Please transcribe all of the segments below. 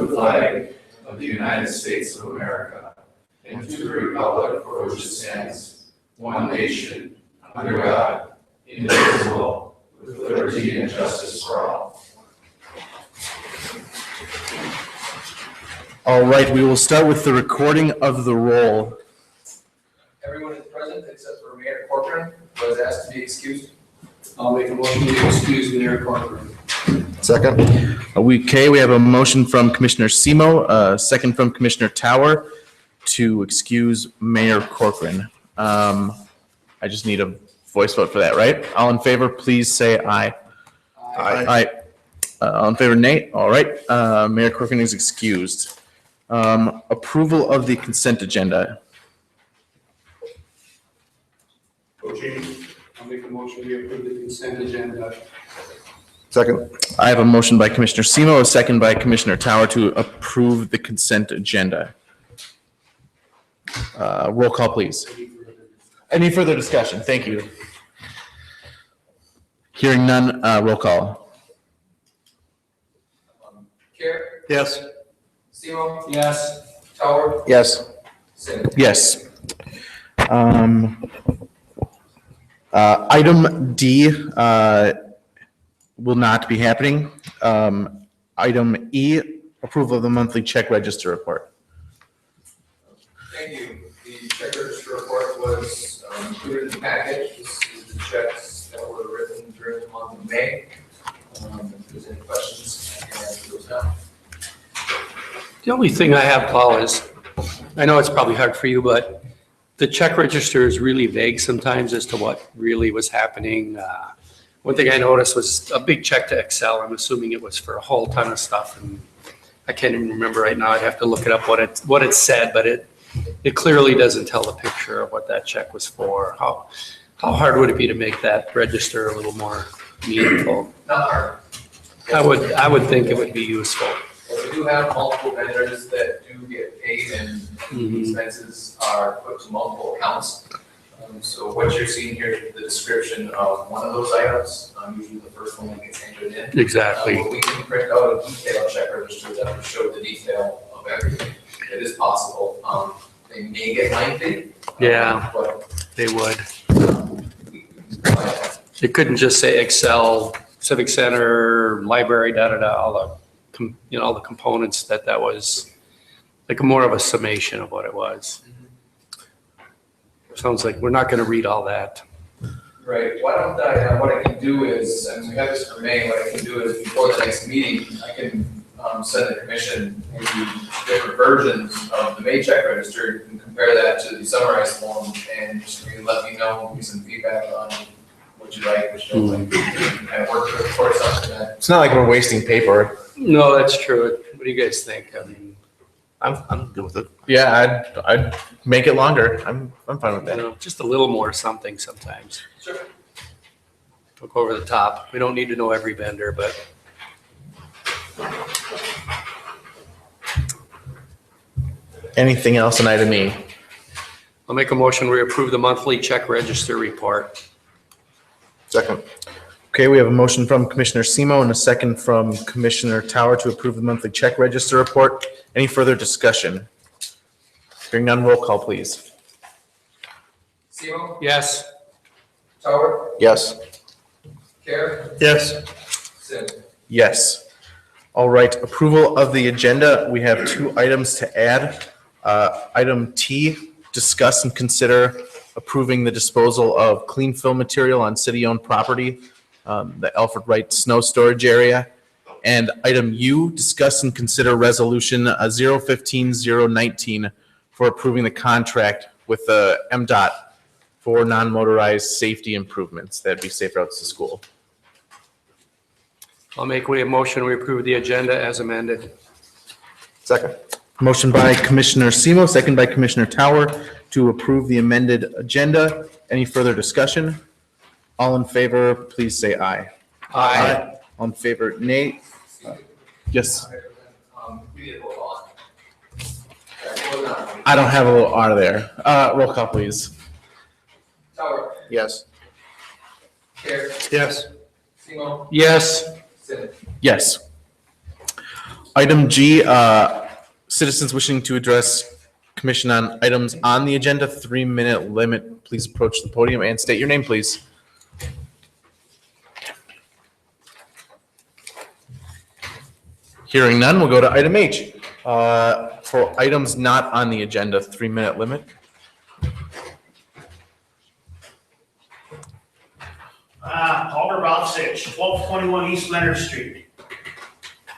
the flag of the United States of America and to the republic for which it stands, one nation, under God, indivisible, with liberty and justice for all. All right, we will start with the recording of the roll. Everyone is present except for Mayor Corcoran, who was asked to be excused. I'll make a motion to excuse Mayor Corcoran. Second. We have a motion from Commissioner Simo, a second from Commissioner Tower to excuse Mayor Corcoran. I just need a voice vote for that, right? All in favor, please say aye. Aye. All in favor, nay? All right. Mayor Corcoran is excused. Approval of the consent agenda. I'll make a motion to approve the consent agenda. Second. I have a motion by Commissioner Simo, a second by Commissioner Tower to approve the consent agenda. Roll call, please. Any further discussion? Thank you. Hearing none, roll call. Care, Yes. Simo, Yes. Tower, Yes. Sim. Yes. Item D will not be happening. Item E, approval of the monthly check register report. Thank you. The check register report was included in the package. This is the checks that were written during the month of May. If there's any questions, I can answer those now. The only thing I have, Paul, is, I know it's probably hard for you, but the check register is really vague sometimes as to what really was happening. One thing I noticed was a big check to Excel. I'm assuming it was for a whole ton of stuff, and I can't even remember right now. I'd have to look it up what it said, but it clearly doesn't tell the picture of what that check was for. How hard would it be to make that register a little more meaningful? Not hard. I would think it would be useful. We do have multiple vendors that do get paid, and the expenses are put to multiple accounts. So what you're seeing here is the description of one of those items, usually the first one that gets entered in. Exactly. But we can print out a detailed check register that will show the detail of everything. It is possible. They may get lengthy. Yeah. But They would. we can provide that. It couldn't just say Excel, Civic Center, library, all the components that was like more of a summation of what it was. Sounds like we're not going to read all that. Right, why don't what I can do is, and we have this for May, what I can do is before the next meeting, I can send the commission maybe different versions of the May check register and compare that to the summarized form, and just maybe let me know, give me some feedback on what you like, what you don't like. And work towards something that. It's not like we're wasting paper. No, that's true. What do you guys think? I mean, I'm good with it. Yeah, I'd make it longer. I'm fine with that. just a little more something sometimes. Sure. Look over the top. We don't need to know every vendor, but Anything else in item E? I'll make a motion. We approve the monthly check register report. Second. Okay, we have a motion from Commissioner Simo and a second from Commissioner Tower to approve the monthly check register report. Any further discussion? Hearing none, roll call, please. Simo, Yes. Tower, Yes. Care, Yes. Sim. Yes. All right, approval of the agenda. We have two items to add. Item T, discuss and consider approving the disposal of clean fill material on city-owned property, the Alfred Wright Snow Storage Area. And item U, discuss and consider resolution 015-019 for approving the contract with the MDOT for non-motorized safety improvements. That'd be safe routes to school. I'll make a motion. We approve the agenda as amended. Second. Motion by Commissioner Simo, second by Commissioner Tower to approve the amended agenda. Any further discussion? All in favor, please say aye. Aye. All in favor, nay? Yes. We did hold on. Hold on. I don't have a little R there. Roll call, please. Tower, Yes. Care, Yes. Simo, Yes. Sim. Yes. Item G, citizens wishing to address commission on items on the agenda, 3-minute limit. Please approach the podium and state your name, please. Hearing none, we'll go to item H. For items not on the agenda, 3-minute limit. Paul Grabovich, 1221 East Leonard Street.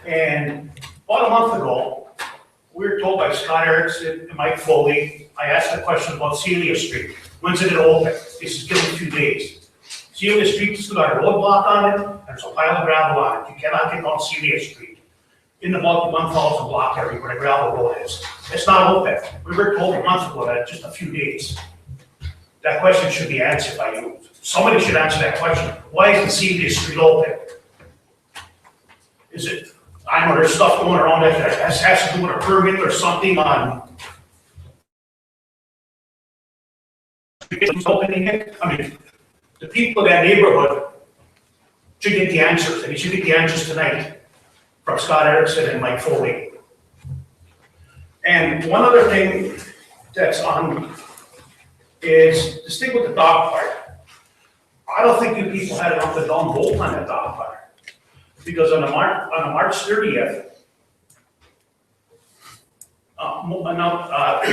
And about a month ago, we were told by Scott Erickson and Mike Foley, I asked a question about Celia Street. When's it open? This is given 2 days. Celia Street's still got a roadblock on it, and there's a pile of gravel on it. You cannot get on Celia Street. In about the 1,000 block area where the gravel road is. It's not open. We were told a month ago that just a few days. That question should be answered by you. Somebody should answer that question. Why isn't Celia Street open? Is it, I know there's stuff going around that has to do with a permit or something on opening it. I mean, the people in that neighborhood should get the answers, and you should get the answers tonight from Scott Erickson and Mike Foley. And one other thing that's on is to stick with the dog park. I don't think you people had enough to down vote on that dog park. Because on the March 30th,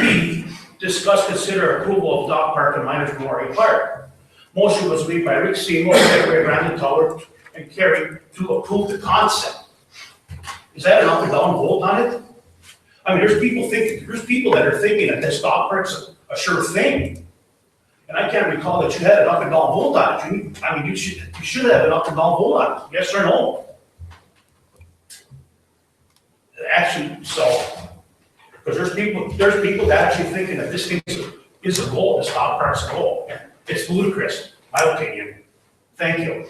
we discussed, consider approval of dog park in Miners Memorial Park. Motion was made by Rick Seymour, Secretary Brandon Tower, and carried to approve the concept. Is that enough to down vote on it? I mean, there's people that are thinking that this dog park's a sure thing. And I can't recall that you had enough to down vote on it. I mean, you should have enough to down vote on it, yes or no? Actually, so, because there's people that actually thinking that this thing is a goal, this dog park's a goal. It's ludicrous, my opinion. Thank you.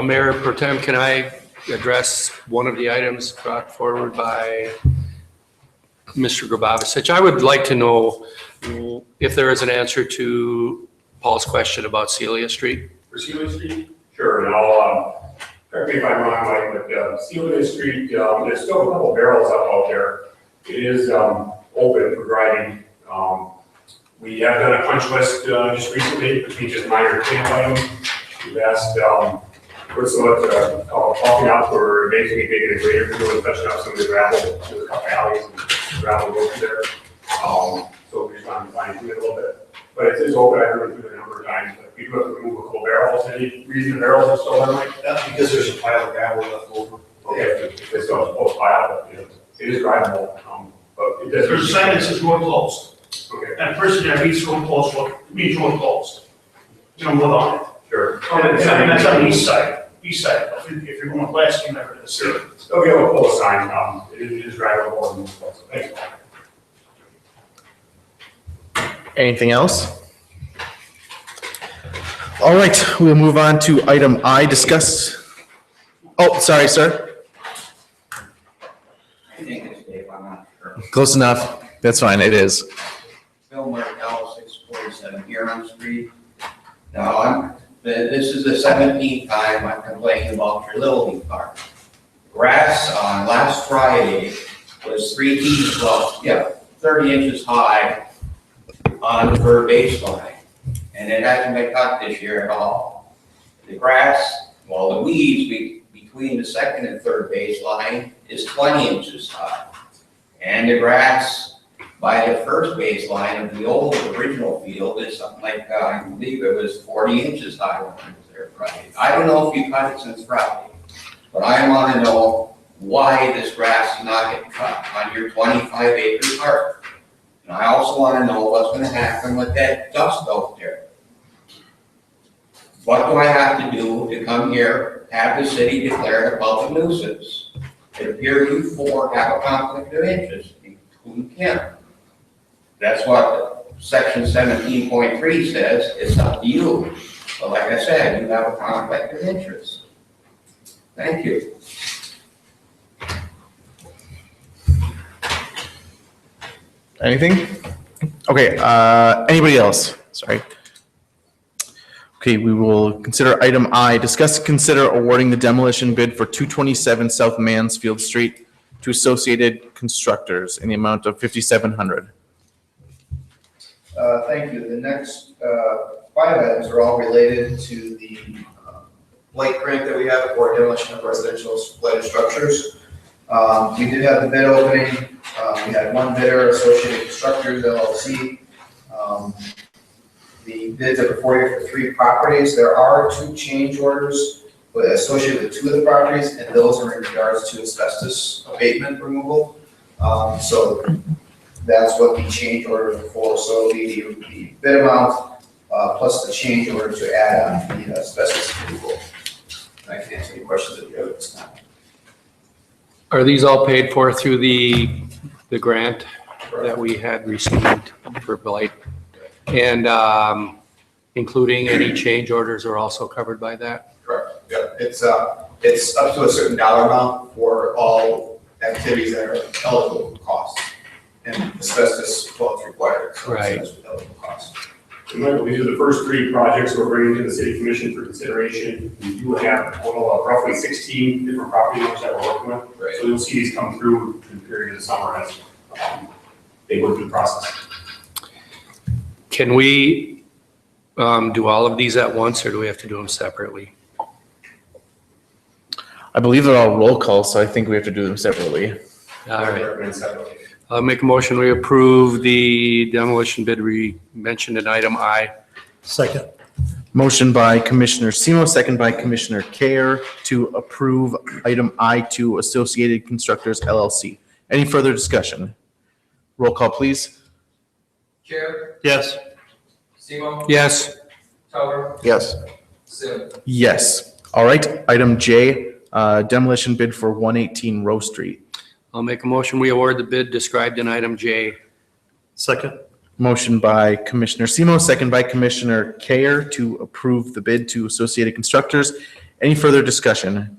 Mayor Pro Tem, can I address one of the items brought forward by Mr. Grabovich? I would like to know if there is an answer to Paul's question about Celia Street. For Celia Street? Sure, and I'll, correct me if I'm wrong, Mike, but Celia Street, there's still a couple barrels up out there. It is open for driving. We have done a punch list just recently, which features minor clean items. We've asked for some talking out for basically making a grader through and touching up some of the gravel, there's a couple alleys and gravel goes there. So we're just trying to fine tune it a little bit. But it is open, I've driven through it a number of times, but we do have to remove a couple barrels. Any reason the barrels are still there, Mike? That's because there's a pile of gravel left over. Okay, it's still a close pile, but it is drivable, but it does. There's a sign that says road closed. Okay, And a person that reads road closed, means road closed. You don't go on it. sure. And that's on the east side. If you're going west, you never to the city. There'll be a little close sign, it is drivable and thanks. Anything else? All right, we'll move on to item I, discuss. Oh, sorry, sir. I think it's Dave, I'm not sure. Close enough. That's fine, it is. Bill Martell, 647 Huron Street. Now, this is the 17th time I'm complaining about your Little League Park. Grass on last Friday was 30 inches high on the third baseline. And it hasn't been cut this year at all. The grass, well, the weeds between the second and third baseline is 20 inches high. And the grass by the first baseline of the old original field is something like, I believe it was 40 inches high when I was there Friday. I don't know if you cut it since Friday, but I want to know why this grass is not getting cut on your 25-acre park. And I also want to know what's going to happen with that dust out there. What do I have to do to come here, have the city declare a public nuisance? It appears you four have a conflict of interest, including Kim. That's what section 17.3 says, it's up to you. But like I said, you have a conflict of interest. Thank you. Anything? Okay, anybody else? Sorry. Okay, we will consider item I, discuss and consider awarding the demolition bid for 227 South Mansfield Street to Associated Constructors in the amount of $5,700. Thank you. The next five items are all related to the blight grant that we have for demolition of residential blighted structures. We did have the bid opening. We had one bidder, Associated Constructors LLC. The bids are before you for 3 properties. There are 2 change orders associated with 2 of the properties, and those are in regards to asbestos abatement removal. So that's what the change order is for. So the bid amount plus the change order to add on the asbestos removal. I can answer any questions that you have at this time. Are these all paid for through the grant that we had received for blight? And including any change orders are also covered by that? Correct. Yeah. It's up to a certain dollar amount for all activities that are eligible for costs. And asbestos, well, it's required. So Right. it's eligible costs. And Michael, these are the first 3 projects we're bringing to the city commission for consideration. We do have a total of roughly 16 different property owners that we're working with. Right. So you'll see these come through the period of the summer as they work through the process. Can we do all of these at once, or do we have to do them separately? I believe they're all roll calls, so I think we have to do them separately. All right. Recommend separately. I'll make a motion, we approve the demolition bid we mentioned in item I. Second. Motion by Commissioner Semo, second by Commissioner Care to approve item I to Associated Constructors LLC. Any further discussion? Roll call, please. Care, Yes. Semo, Yes. Tower, Yes. Sim. Yes. All right. Item J, demolition bid for 118 Rowe Street. I'll make a motion, we award the bid described in item J. Second. Motion by Commissioner Semo, second by Commissioner Care to approve the bid to Associated Constructors. Any further discussion?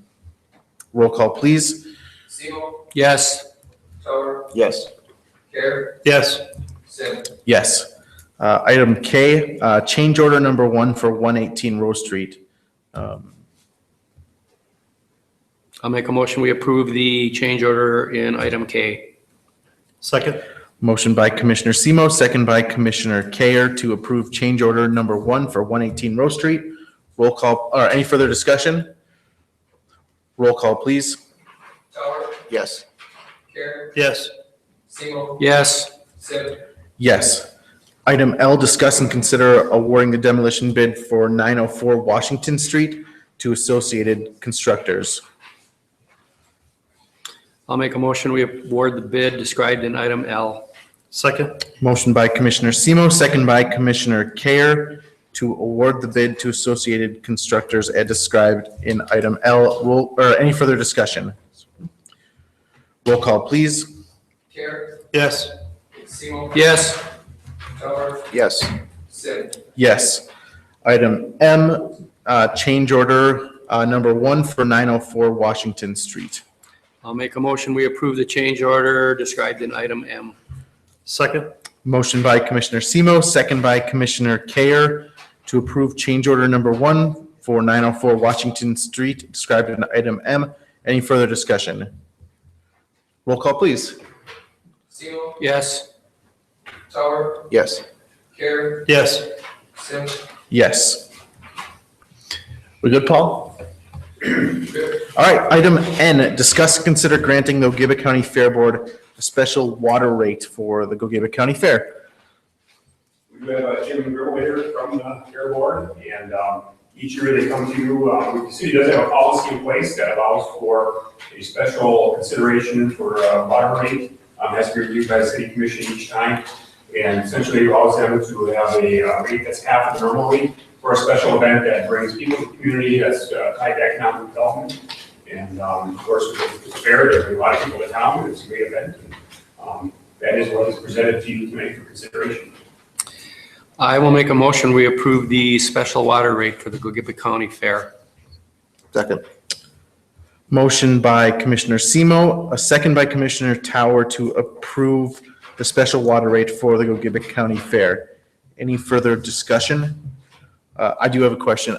Roll call, please. Semo, Yes. Tower, Yes. Care, Yes. Sim. Yes. Item K, change order number 1 for 118 Rowe Street. I'll make a motion, we approve the change order in item K. Second. Motion by Commissioner Semo, second by Commissioner Care to approve change order number 1 for 118 Rowe Street. Roll call, or any further discussion? Roll call, please. Tower, Yes. Care, Yes. Semo, Yes. Sim. Yes. Item L, discuss and consider awarding the demolition bid for 904 Washington Street to Associated Constructors. I'll make a motion, we award the bid described in item L. Second. Motion by Commissioner Semo, second by Commissioner Care to award the bid to Associated Constructors as described in item L. Any further discussion? Roll call, please. Care, Yes. Semo. Yes. Tower, Yes. Sim. Yes. Item M, change order number 1 for 904 Washington Street. I'll make a motion, we approve the change order described in item M. Second. Motion by Commissioner Semo, second by Commissioner Care to approve change order number 1 for 904 Washington Street, described in item M. Any further discussion? Roll call, please. Semo, Yes. Tower, Yes. Care, Yes. Sim. Yes. We good, Paul? Good. All right, item N, discuss, consider granting the Gogebic County Fair Board a special water rate for the Gogebic County Fair. We have Jim Gribble here from the Fair Board, and each year they come to you. The city does have a policy in place that allows for a special consideration for water rate. Has to be reviewed by the city commission each time. And essentially, you always have to have a rate that's half of the normal rate for a special event that brings people to the community, that's tied to economic development. And of course, it's fair, there's a lot of people in town, it's a great event. And that is what is presented to you tonight for consideration. I will make a motion, we approve the special water rate for the Gogebic County Fair. Second. Motion by Commissioner Semo, a second by Commissioner Tower to approve the special water rate for the Gogebic County Fair. Any further discussion? I do have a question.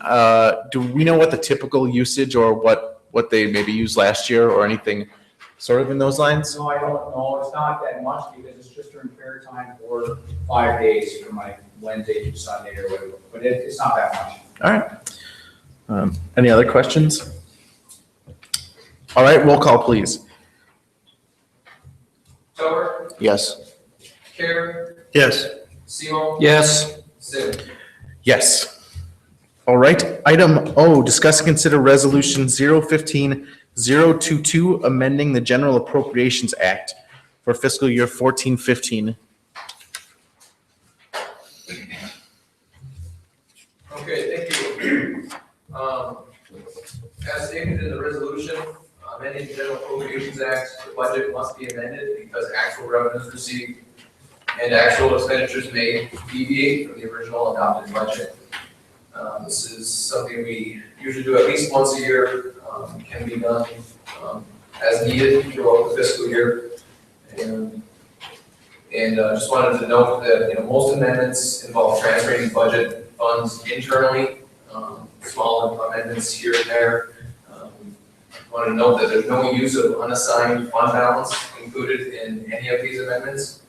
Do we know what the typical usage or what they maybe used last year or anything sort of in those lines? No, I don't know, it's not that much because it's just during fair time for 5 days from like Wednesday to Sunday or whatever, but it's not that much. All right. Any other questions? All right, roll call, please. Stover, Yes. Karen, Yes. Seymour, Yes. Sim. Yes. All right, item O, discuss and consider resolution 015-022, amending the General Appropriations Act for fiscal year 14-15. Okay, thank you. As stated in the resolution, amending the General Appropriations Act, the budget must be amended because actual revenues received and actual expenditures may deviate from the original adopted budget. This is something we usually do at least once a year, can be done as needed throughout the fiscal year. And just wanted to note that, most amendments involve transferring budget funds internally, small amendments here and there. Want to note that there's no use of unassigned fund balance included in any of these amendments.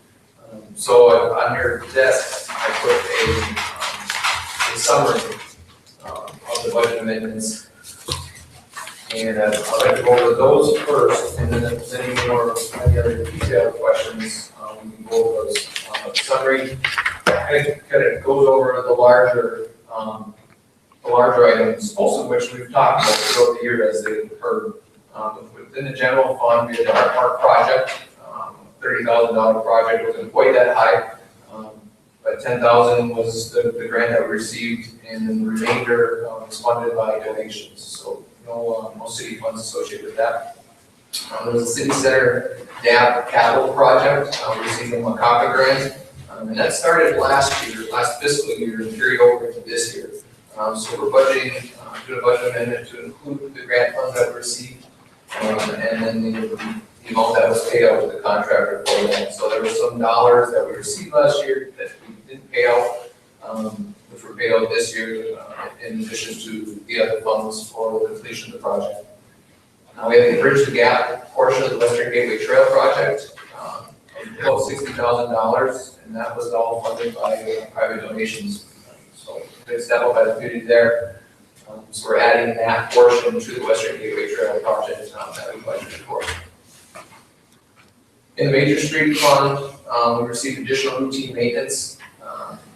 So on your desk, I put a summary of the budget amendments. And I'd like to go over those first, and then if there's any more, any other detailed questions, we can go over those. The summary kind of goes over the larger items, most of which we've talked about throughout the year as they occur. Within the general fund, we had our park project, $30,000 project, wasn't quite that high. But $10,000 was the grant that we received, and then the remainder was funded by donations. So no city funds associated with that. There was a city center DAP capital project, we received a Macaca grant, and that started last fiscal year, and carried over into this year. So we're budgeting, doing a budget amendment to include the grant funds that we received, and then the amount that was paid out to the contractor for that. So there were some dollars that we received last year that we didn't pay out, which were paid out this year, in addition to the other funds for the completion of the project. Now we have the Bridge the Gap portion of the Western Gateway Trail project, about $60,000, and that was all funded by private donations. So big step up by the community there. So we're adding that portion to the Western Gateway Trail project that we budgeted for. In the Major Street Fund, we received additional routine maintenance.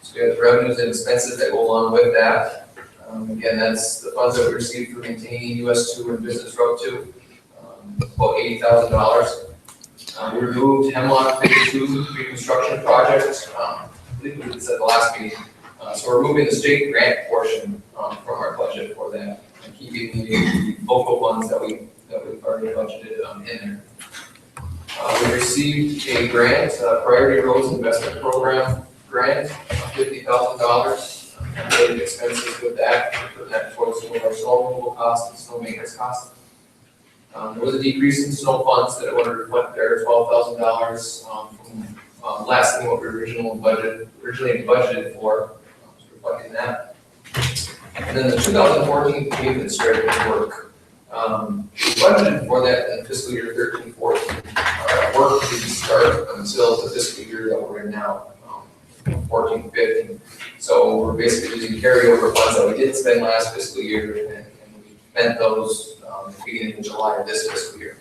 So we have the revenues and expenses that go along with that. Again, that's the funds that we received for maintaining US 2 and Business Road 2, about $80,000. We removed Hemlock Phase 2 reconstruction project. I believe we did this at the last meeting. So we're moving the state grant portion from our budget for that, and keeping the local funds that we've already budgeted in there. We received a grant, Priority Roads Investment Program grant, $50,000. Related expenses with that, putting that towards some of our snow removal costs and snow maintenance costs. There was a decrease in snow funds that I want to reflect there, $12,000 from less than what we originally budgeted for, reflecting that. And then the 2014 pavement striping work. We budgeted for that in fiscal year 13-14. Work didn't start until the fiscal year that we're in now, 14-15. So we're basically using carryover funds that we didn't spend last fiscal year, and we spent those beginning in July of this fiscal year.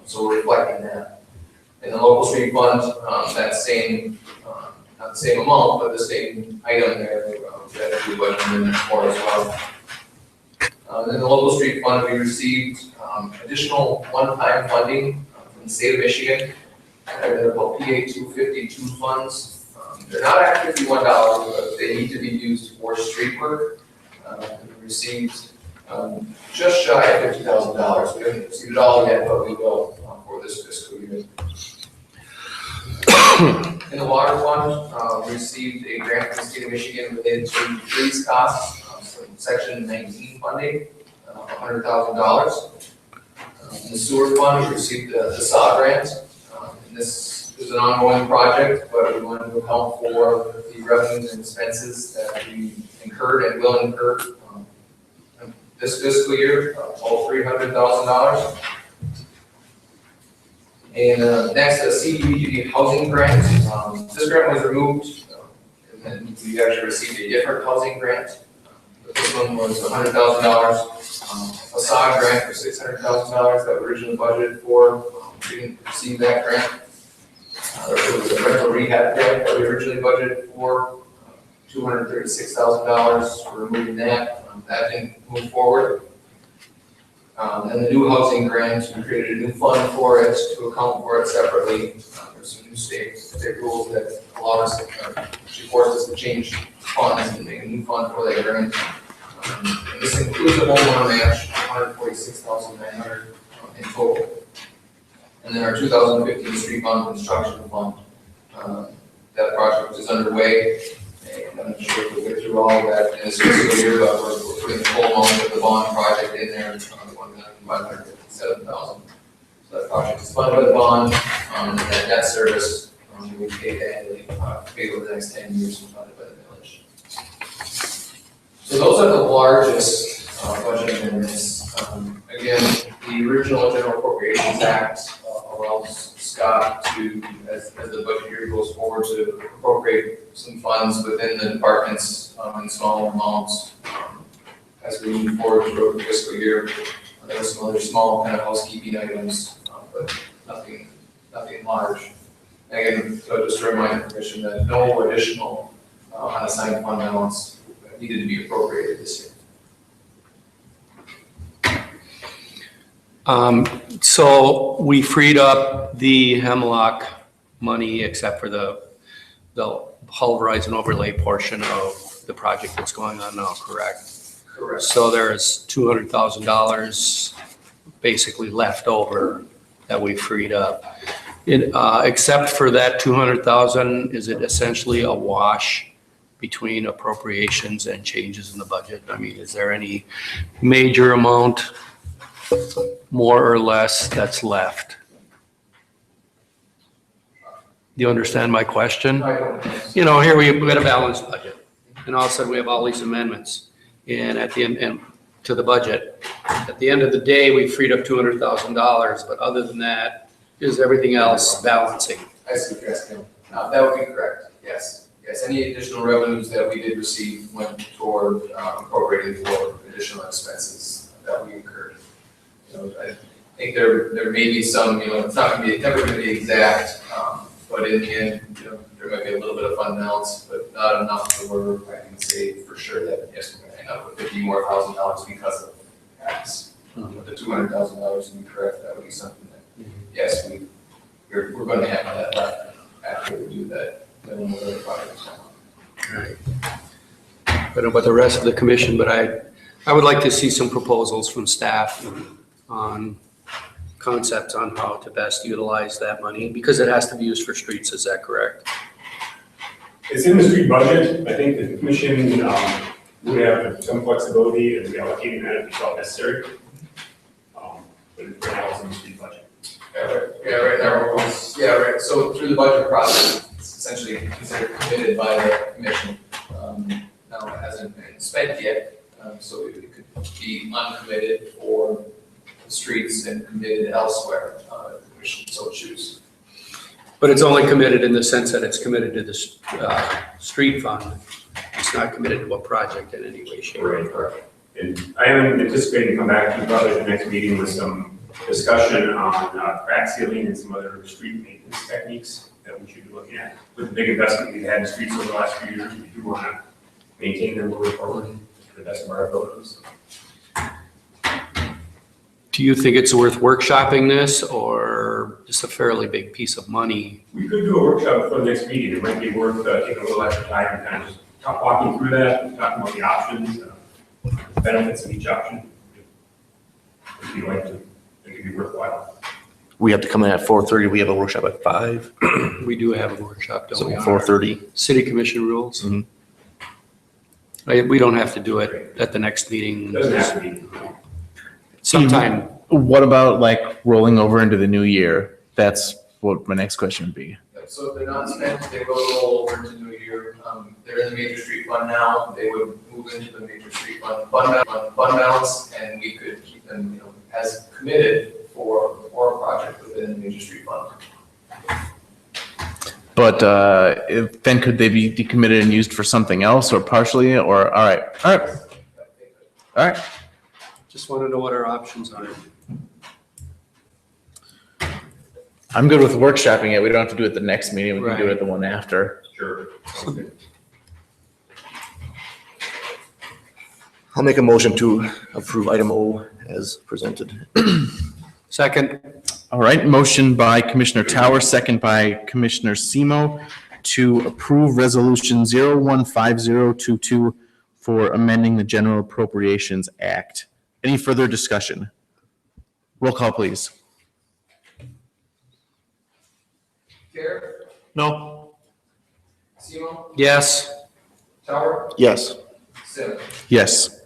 So we're reflecting that. In the local street fund, that same, not the same amount, but the same item there that we budgeted for as well. In the local street fund, we received additional one-time funding from the state of Michigan. They're called PA 252 funds. They're not at $51, but they need to be used for street work. We received just shy of $50,000. We haven't received it all yet, but we will for this fiscal year. In the water fund, we received a grant from the state of Michigan related to trees costs from Section 19 funding, $100,000. In the sewer fund, we received the SAW grant. And this is an ongoing project, but we wanted to account for the revenues and expenses that we incurred and will incur this fiscal year, all $300,000. And next, a CDBG housing grant. This grant was removed, and then we actually received a different housing grant. But this one was $100,000. Facade grant for $600,000 that we originally budgeted for. We didn't receive that grant. There was a rental rehab grant that we originally budgeted for, $236,000. We're removing that. That didn't move forward. And the new housing grant, we created a new fund for it to account for it separately. There's some new state rules that allow us to, actually force us to change funds and make a new fund for that grant. And this includes a homeowner match, $146,900 in total. And then our 2015 street fund construction fund, that project is underway. And I'm not sure if we'll get through all of that in this fiscal year, but we're putting the full amount of the bond project in there, $1,557,000. So that project is funded by the bond, and that debt service, we pay annually, paid over the next 10 years, funded by the village. So those are the largest budget amendments. Again, the original General Appropriations Act allows Scott to, as the budget year goes forward, to appropriate some funds within the departments in smaller amounts as we move forward through the fiscal year. There are some other small kind of housekeeping items, but nothing large. And again, so just to remind the commission that no additional unassigned fund balance needed to be appropriated this year. So we freed up the Hemlock money except for the Hull Horizon overlay portion of the project that's going on now, correct? Correct. So there's $200,000 basically left over that we freed up. Except for that 200,000, is it essentially a wash between appropriations and changes in the budget? I mean, is there any major amount, more or less, that's left? Do you understand my question? I don't know. You know, here we've got a balanced budget, and all of a sudden we have all these amendments, and at the end, and to the budget. At the end of the day, we freed up $200,000, but other than that, is everything else balancing? I see what you're asking. That would be correct, yes. Yes, any additional revenues that we did receive went toward appropriating for additional expenses that we incurred. You know, I think there may be some, you know, it's never gonna be exact, but in the end, you know, there might be a little bit of fund balance, but not enough to where I can say for sure that, yes, we're gonna end up with $50,000 more because of tax. The $200,000 to be correct, that would be something that, yes, we're gonna have that left after we do that. Right. I don't know about the rest of the commission, but I would like to see some proposals from staff on concepts on how to best utilize that money, because it has to be used for streets, is that correct? It's in the street budget. I think the commission would have some flexibility in reallocating that if you felt necessary. But right now it's in the street budget. Right now, right. So through the budget process, it's essentially considered committed by the commission. Now it hasn't been spent yet, so it could be uncommitted for the streets and committed elsewhere, if the commission so choose. But it's only committed in the sense that it's committed to the street fund. It's not committed to a project in any way, shape, or form. And I am anticipating to come back to you probably at the next meeting with some discussion on crack sealing and some other street maintenance techniques that we should be looking at. With the big investment we've had in streets over the last few years, we do want to maintain them moving forward to the best of our abilities. Do you think it's worth workshopping this, or just a fairly big piece of money? We could do a workshop for the next meeting. It might be worth taking a little extra time and kind of just walking through that and talking about the options, the benefits of each option. If you'd like to, it could be worthwhile. We have to come in at 4:30. We have a workshop at 5. We do have a workshop, don't So we? 4:30. City commission rules. Mhm. We don't have to do it at the next meeting. It doesn't have to be. Sometime. What about like rolling over into the new year? That's what my next question would be. So if they're not spent, they will roll over into New Year. They're in the major street fund now, they would move into the major street fund balance, and we could keep them, as committed for a project within the major street fund. But then could they be decommitted and used for something else or partially, or, all right. Just want to know what our options are. I'm good with workshopping it. We don't have to do it the next meeting. We can do Right. it the one after. Sure. I'll make a motion to approve item O as presented. Second, All right, motion by Commissioner Tower, second by Commissioner Semo to approve Resolution 015022 for amending the General Appropriations Act. Any further discussion? Roll call, please. Care, No. Semo, yes. Tower, Yes. Sim. Yes.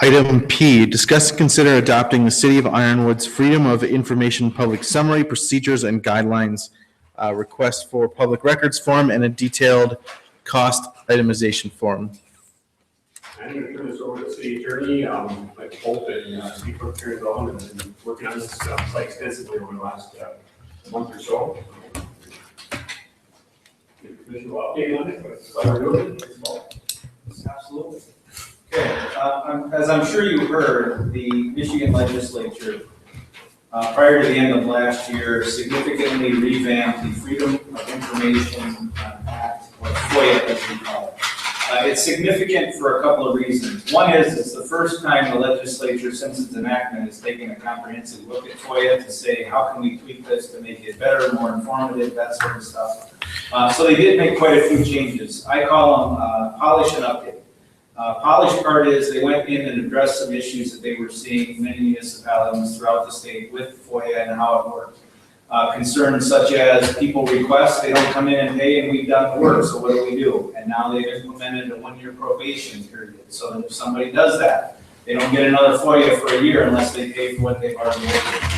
Item P, discuss and consider adopting the City of Ironwood's Freedom of Information Public Summary, Procedures and Guidelines, request for public records form and a detailed cost itemization form. I'm going to turn this over to the city attorney, like Hope and Steve Cook here as well, and been working on this quite extensively over the last month or so. Give a visual update on it, but why we're doing it. Absolutely. Okay, as I'm sure you heard, the Michigan legislature, prior to the end of last year, significantly revamped the Freedom of Information Act, or FOIA as we call it. It's significant for a couple of reasons. One is it's the first time the legislature, since its enactment, has taken a comprehensive look at FOIA to say, how can we tweak this to make it better, more informative, that sort of stuff. So they did make quite a few changes. I call them polish and update. Polish part is they went in and addressed some issues that they were seeing in many municipalities throughout the state with FOIA and how it works. Concerns such as people request, they don't come in and pay, and we've done the work, so what do? And now they've implemented a 1-year probation period, so that if somebody does that, they don't get another FOIA for a year unless they pay for what they've already ordered.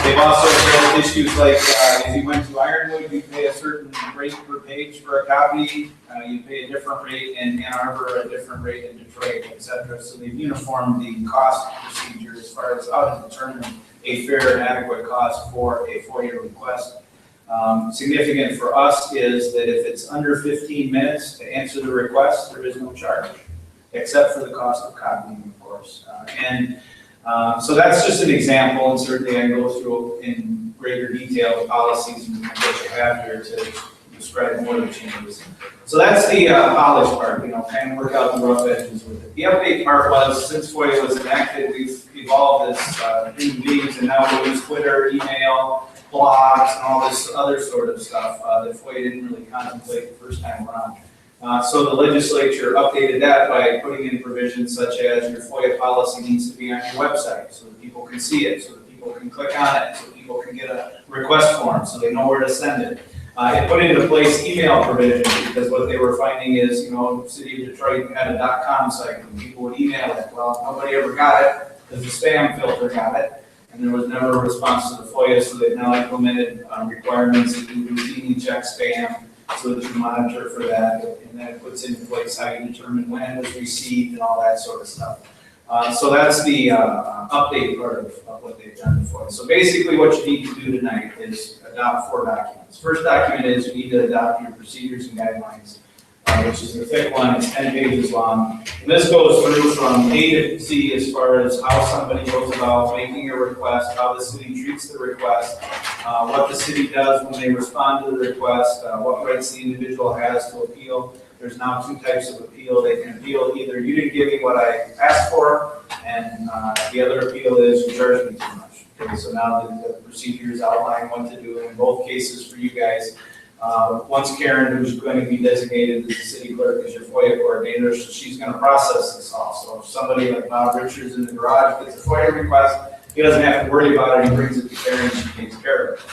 They've also addressed issues like if you went to Ironwood, you pay a certain rate per page for a copy, you pay a different rate in Ann Arbor, a different rate in Detroit, et cetera. So they've uniformed the cost procedure as far as how to determine a fair and adequate cost for a FOIA request. Significant for us is that if it's under 15 minutes to answer the request, there is no charge, except for the cost of copying, of course. So that's just an example, and certainly I can go through in greater detail the policies and what you have here to describe more of the changes. So that's the polish part, kind of work out the rough edges with it. The update part was, since FOIA was enacted, we've evolved as human beings, and now we use Twitter, email, blogs, and all this other sort of stuff that FOIA didn't really contemplate the first time around. So the legislature updated that by putting in provisions such as your FOIA policy needs to be on your website so that people can see it, so that people can click on it, so people can get a request form so they know where to send it. It put into place email provisions because what they were finding is, City of Detroit had a .com site and people would email it. Well, nobody ever got it because the spam filter got it, and there was never a response to the FOIA, so they've now implemented requirements that you routinely check spam so that you monitor for that, and then it puts into place how you determine when it was received and all that sort of stuff. So that's the update part of what they've done before. So basically what you need to do tonight is adopt 4 documents. First document is you need to adopt your procedures and guidelines, which is the thick one, it's 10 pages long. And this goes through from A to Z as far as how somebody goes about making a request, how the city treats the request, what the city does when they respond to the request, what rights the individual has to appeal. There's now 2 types of appeal. They can appeal either you didn't give me what I asked for, and the other appeal is you charged me too much. Okay, so now the procedures outline what to do in both cases for you guys. Once Karen, who's going to be designated as the city clerk, as your FOIA coordinator, so she's going to process this off. So if somebody like Bob Richards in the garage gets a FOIA request, he doesn't have to worry about it. He brings it to Karen and she takes care of it.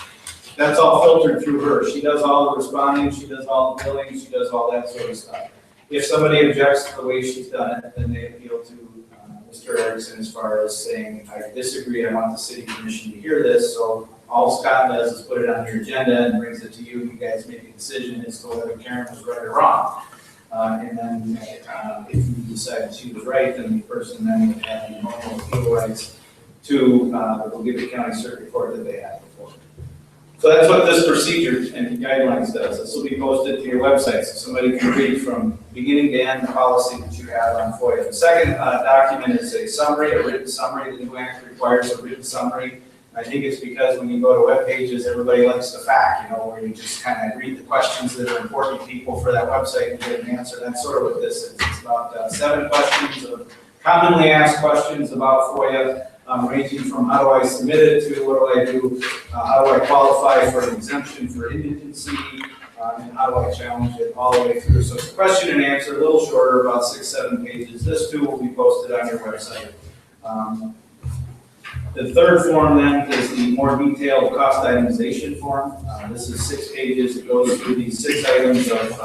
That's all filtered through her. She does all the responding, she does all the billing, she does all that sort of stuff. If somebody objects to the way she's done it, then they appeal to Mr. Erickson as far as saying, I disagree, I want the city commission to hear this, so all Scott does is put it on your agenda and brings it to you. You guys make a decision as to whether Karen was right or wrong. And then if you decide she was right, then the person then would have the normal appeal rights to the Gilbert County Circuit Court that they had before. So that's what this procedure and guidelines does. This will be posted to your website so somebody can read from beginning to end the policy that you have on FOIA. The second document is a summary, a written summary. The new act requires a written summary. I think it's because when you go to web pages, everybody likes the fact, where you just kind of read the questions that are important to people for that website and get an answer. That's sort of what this is. It's about 7 questions of commonly asked questions about FOIA, ranging from how do I submit it to what do I do, how do I qualify for an exemption for indigency, and how do I challenge it all the way through. So it's a question and answer, a little shorter, about 6-7 pages. This too will be posted on your website. The third form then is the more detailed cost itemization form. This is 6 pages. It goes through these 6 items of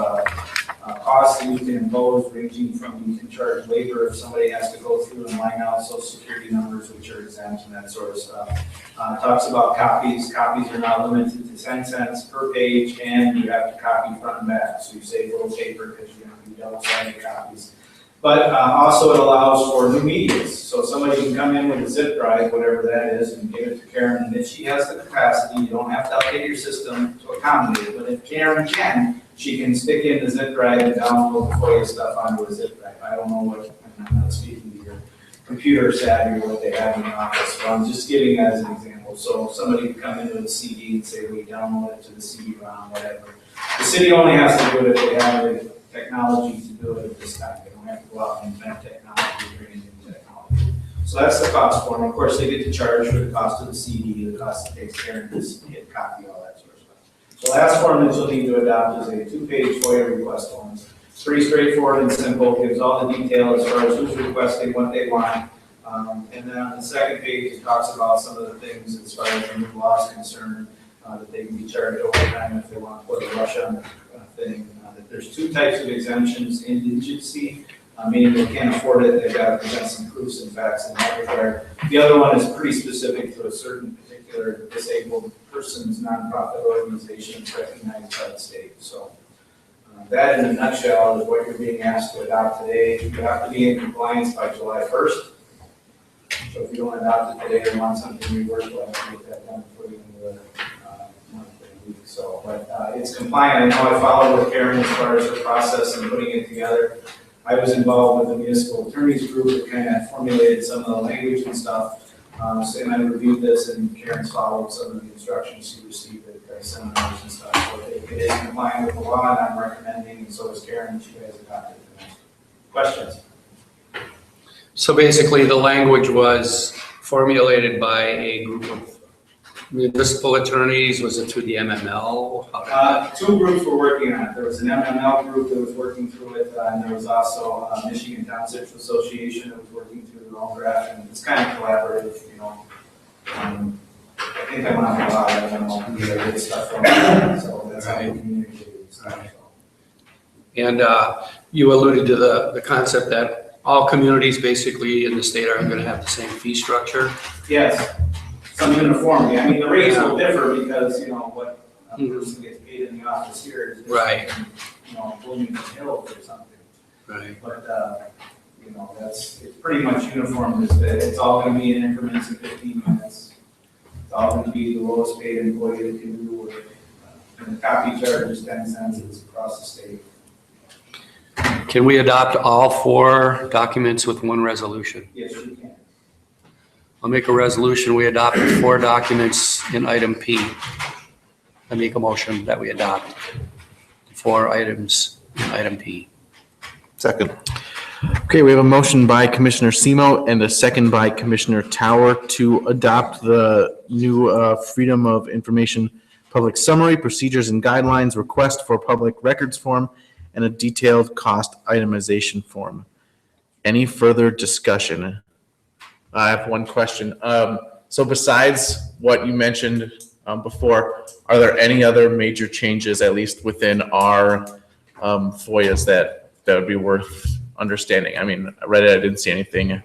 costs that you can impose, ranging from you can charge labor if somebody has to go through and line out social security numbers, which are exempt and that sort of stuff. It talks about copies. Copies are now limited to 10 cents per page, and you have to copy front and back. So you save a little paper because you have to do double-sided copies. But also it allows for new medias. So somebody can come in with a zip drive, whatever that is, and give it to Karen, and if she has the capacity, you don't have to update your system to accommodate it. But if Karen can, she can stick in the zip drive and download the FOIA stuff onto a zip drive. I don't know what, I'm not speaking to your computer savvy or what they have in the office, so I'm just giving that as an example. So somebody can come in with a CD and say, we download it to the CD-ROM, whatever. The city only has to do it if they have the technology to do it at this time. They don't have to go out and invent technology or bring in new technology. So that's the cost form. Of course, they get to charge for the cost of the CD, the cost it takes care of this, get copy, all that sort of stuff. So the last form that you'll need to adopt is a 2-page FOIA request form. It's pretty straightforward and simple, gives all the detail as far as who's requesting, what they want. And then on the second page, it talks about some of the things as far as the new law is concerned, that they can be charged overtime if they want to put a rush on the thing. There's 2 types of exemptions: indigency, meaning they can't afford it, they've got to present some proofs and facts in that regard. The other one is pretty specific to a certain particular disabled person's nonprofit organization recognized by the state. So that in a nutshell is what you're being asked to adopt today. You have to be in compliance by July 1st. So if you don't adopt it today or want something reworked, we'll have to get that done for you in the month or week. So, but it's compliant. I know I followed with Karen as far as the process and putting it together. I was involved with the municipal attorneys group that kind of formulated some of the language and stuff. And I reviewed this, and Karen's followed some of the instructions she received at seminars and stuff. So it is compliant with the law, and I'm recommending, and so is Karen, that you guys adopt it tonight. Questions? So basically, the language was formulated by a group of municipal attorneys. Was it through the MML? How did 2 groups were working on it. There was an MML group that was working through it, and there was also a Michigan Townships Association that was working through their own draft, and it's kind of collaborative, I think I'm on a lot, I don't know, we get stuff from it, so that's how we communicate. And you alluded to the concept that all communities basically in the state are going to have the same fee structure. Yes, some uniformity. I mean, the rates will differ because, what a person gets paid in the office here is different Right. than, Bloomington Hill or something. Right. But, it's pretty much uniform. It's all going to be in increments of 15 minutes. It's all going to be the lowest paid employee that can do it. And the copy charge is 10 cents. It's across the state. Can we adopt all 4 documents with one resolution? Yes, you can. I'll make a resolution. We adopt the 4 documents in item P. I make a motion that we adopt 4 items in item P. Second. Okay, we have a motion by Commissioner Semo and a second by Commissioner Tower to adopt the new Freedom of Information Public Summary, Procedures and Guidelines Request for Public Records Form and a detailed cost itemization form. Any further discussion? I have one question. So besides what you mentioned before, are there any other major changes, at least within our FOIAs, that would be worth understanding? I mean, I read it, I didn't see anything.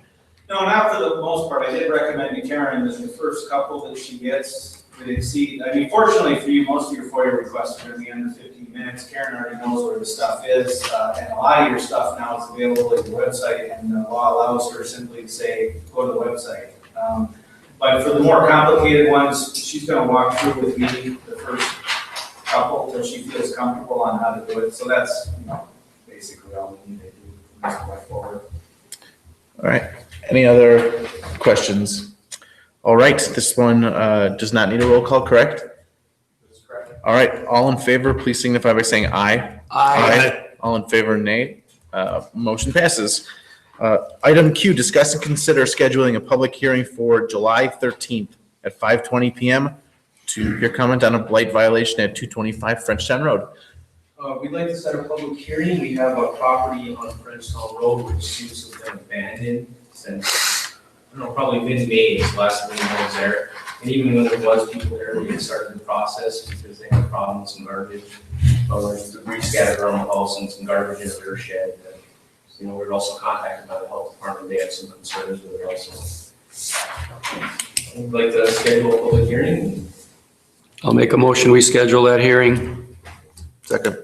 No, not for the most part. I did recommend to Karen that the first couple that she gets, that exceed, I mean, fortunately for you, most of your FOIA requests are gonna be under 15 minutes. Karen already knows where the stuff is, and a lot of your stuff now is available at the website, and the law allows her simply to say, go to the website. But for the more complicated ones, she's gonna walk through with me the first couple till she feels comfortable on how to do it. So that's, basically all we need to do from this point forward. All right. Any other questions? All right, this one does not need a roll call, correct? That's correct. All right, all in favor, please signify by saying aye. Aye. All in favor, nay. Motion passes. Item Q, discuss and consider scheduling a public hearing for July 13th at 5:20 PM to hear comment on a blight violation at 225 Frenchtown Road. We'd like to set a public hearing. We have a property on Frenchtown Road which seems to have been abandoned since, I don't know, probably mid-May is the last time anyone was there. And even when there was people there, we had started the process because they had problems with some garbage. There's debris scattered around the house and some garbage in their shed. We were also contacted by the health department. They had some concerns with it also. We'd like to schedule a public hearing. I'll make a motion, we schedule that hearing. Second.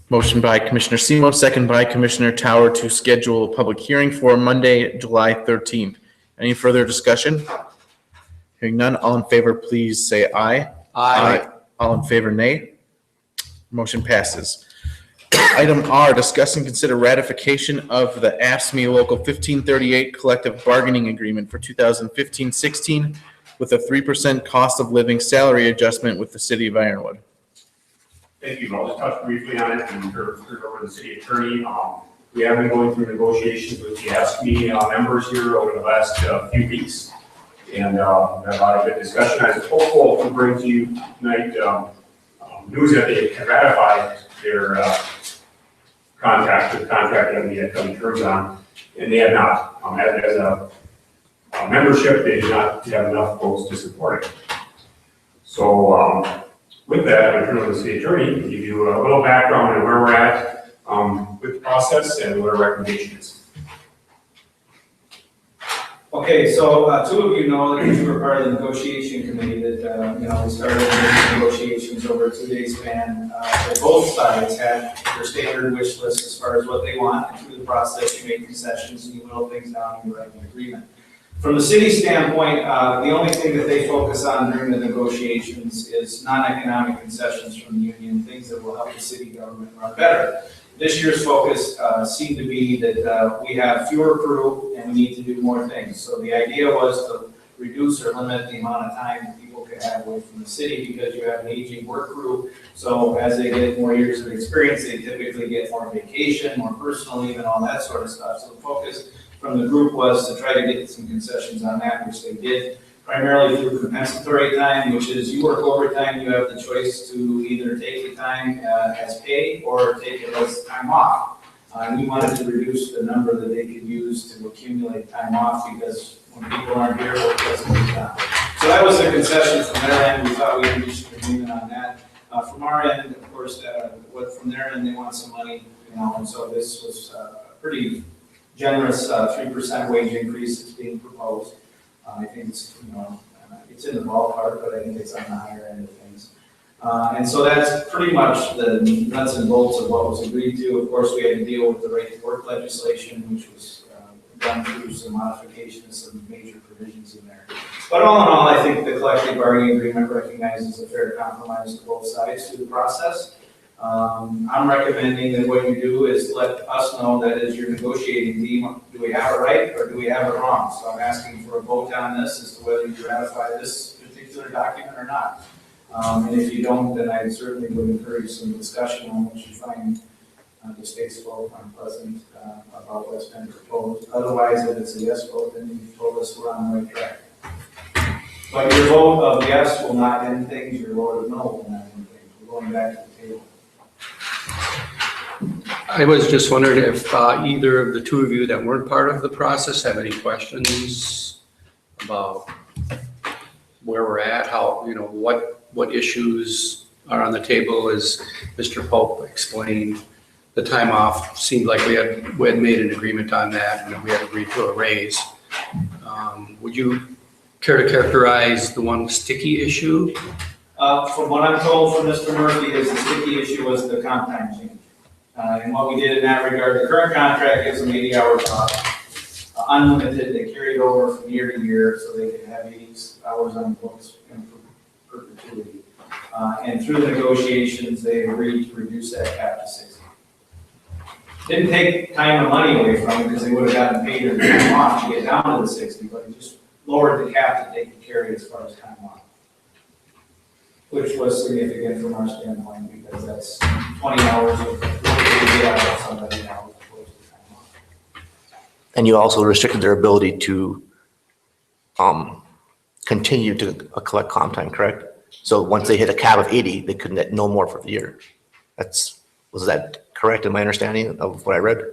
Motion by Commissioner Semo, second by Commissioner Tower to schedule a public hearing for Monday, July 13th. Any further discussion? Hearing none, all in favor, please say aye. Aye. All in favor, nay. Motion passes. Item R, discuss and consider ratification of the AFSCME Local 1538 Collective Bargaining Agreement for 2015-16 with a 3% cost of living salary adjustment with the City of Ironwood. Thank you. I'll just touch briefly on it and turn it over to the city attorney. We have been going through negotiations with the AFSCME members here over the last few weeks. And had a lot of good discussion. I was hopeful to bring to you tonight news that they can ratify their contract that we had come to terms on, and they have not. As a membership, they did not have enough votes to support it. So with that, I'm going to turn over to the city attorney to give you a little background on where we're at with the process and what our recommendation is. Okay, so two of you know that you were part of the negotiation committee that, we started the negotiations over a 2-day span. Both sides had their standard wish list as far as what they want, and through the process, you make concessions and you whittle things down and you write an agreement. From the city standpoint, the only thing that they focus on during the negotiations is non-economic concessions from the union, things that will help the city government run better. This year's focus seemed to be that we have fewer crew and we need to do more things. So the idea was to reduce or limit the amount of time that people could have away from the city because you have an aging work crew. So as they get more years of experience, they typically get more vacation, more personal leave, and all that sort of stuff. So the focus from the group was to try to get some concessions on that, which they did, primarily through compensatory time, which is you work overtime, you have the choice to either take the time as pay or take it as time off. And we wanted to reduce the number that they could use to accumulate time off because when people aren't here, work doesn't get done. So that was the concession from their end. We thought we had reached an agreement on that. From our end, of course, from their end, they want some money, and so this was a pretty generous 3% wage increase that's being proposed. I think it's, it's in the ballpark, but I think it's on the higher end of things. And so that's pretty much the nuts and bolts of what was agreed to. Of course, we had to deal with the right to work legislation, which was done through some modifications, some major provisions in there. But all in all, I think the collective bargaining agreement recognizes a fair compromise to both sides through the process. I'm recommending that what you do is let us know that as your negotiating team, do we have it right or do we have it wrong? So I'm asking for a vote on this as to whether you ratify this particular document or not. And if you don't, then I certainly would encourage some discussion on what you find distasteful or unpleasant about what's been proposed. Otherwise, if it's a yes vote, then you've told us we're on the right track. But your vote of yes will not end things, your vote of no will not end things. We're going back to the table. I was just wondering if either of the two of you that weren't part of the process have any questions about where we're at, how, what issues are on the table. As Mr. Pope explained, the time off seemed like we had made an agreement on that and we had agreed to a raise. Would you care to characterize the one sticky issue? From what I'm told from Mr. Murphy, is the sticky issue was the comp time change. And what we did in that regard, the current contract gives them 80 hours off, unlimited, they carried over from year to year, so they could have 80 hours on the books in perpetuity. And through the negotiations, they agreed to reduce that cap to 60. Didn't take time or money away from them, because they would have gotten paid their time off to get down to the 60, but it just lowered the cap that they could carry as far as time off. Which was significant from our standpoint, because that's 20 hours of somebody now. And you also restricted their ability to continue to collect comp time, correct? So once they hit a cap of 80, they couldn't get no more for the year. Was that correct in my understanding of what I read?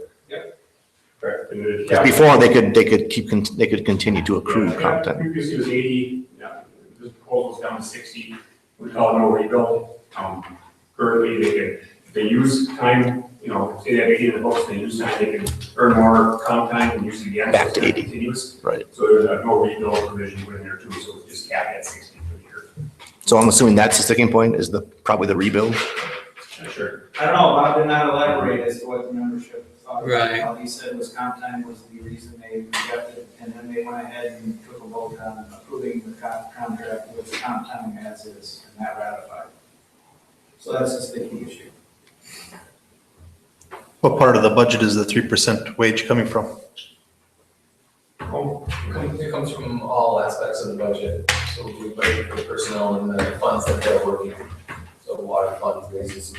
Correct. Because before they could continue to accrue comp time. Previously it was 80, the proposal's down to 60. We call it no rebuild. Currently, if they use time, say they have 80 in the books, they use time, they can earn more comp time and use it again. Back to 80. Continuous. Right. So there's a no rebuild provision within there too, so it's just capped at 60 for the year. So I'm assuming that's the sticking point, is probably the rebuild? Sure. I don't know, Bob did not elaborate as to what the membership thought. Right. All he said was comp time was the reason they rejected, and then they went ahead and took a vote on approving the contract with the comp time as is, and that ratified. So that's a sticky issue. What part of the budget is the 3% wage coming from? It comes from all aspects of the budget, so we budget for personnel and the funds that they're working on. So water fund raises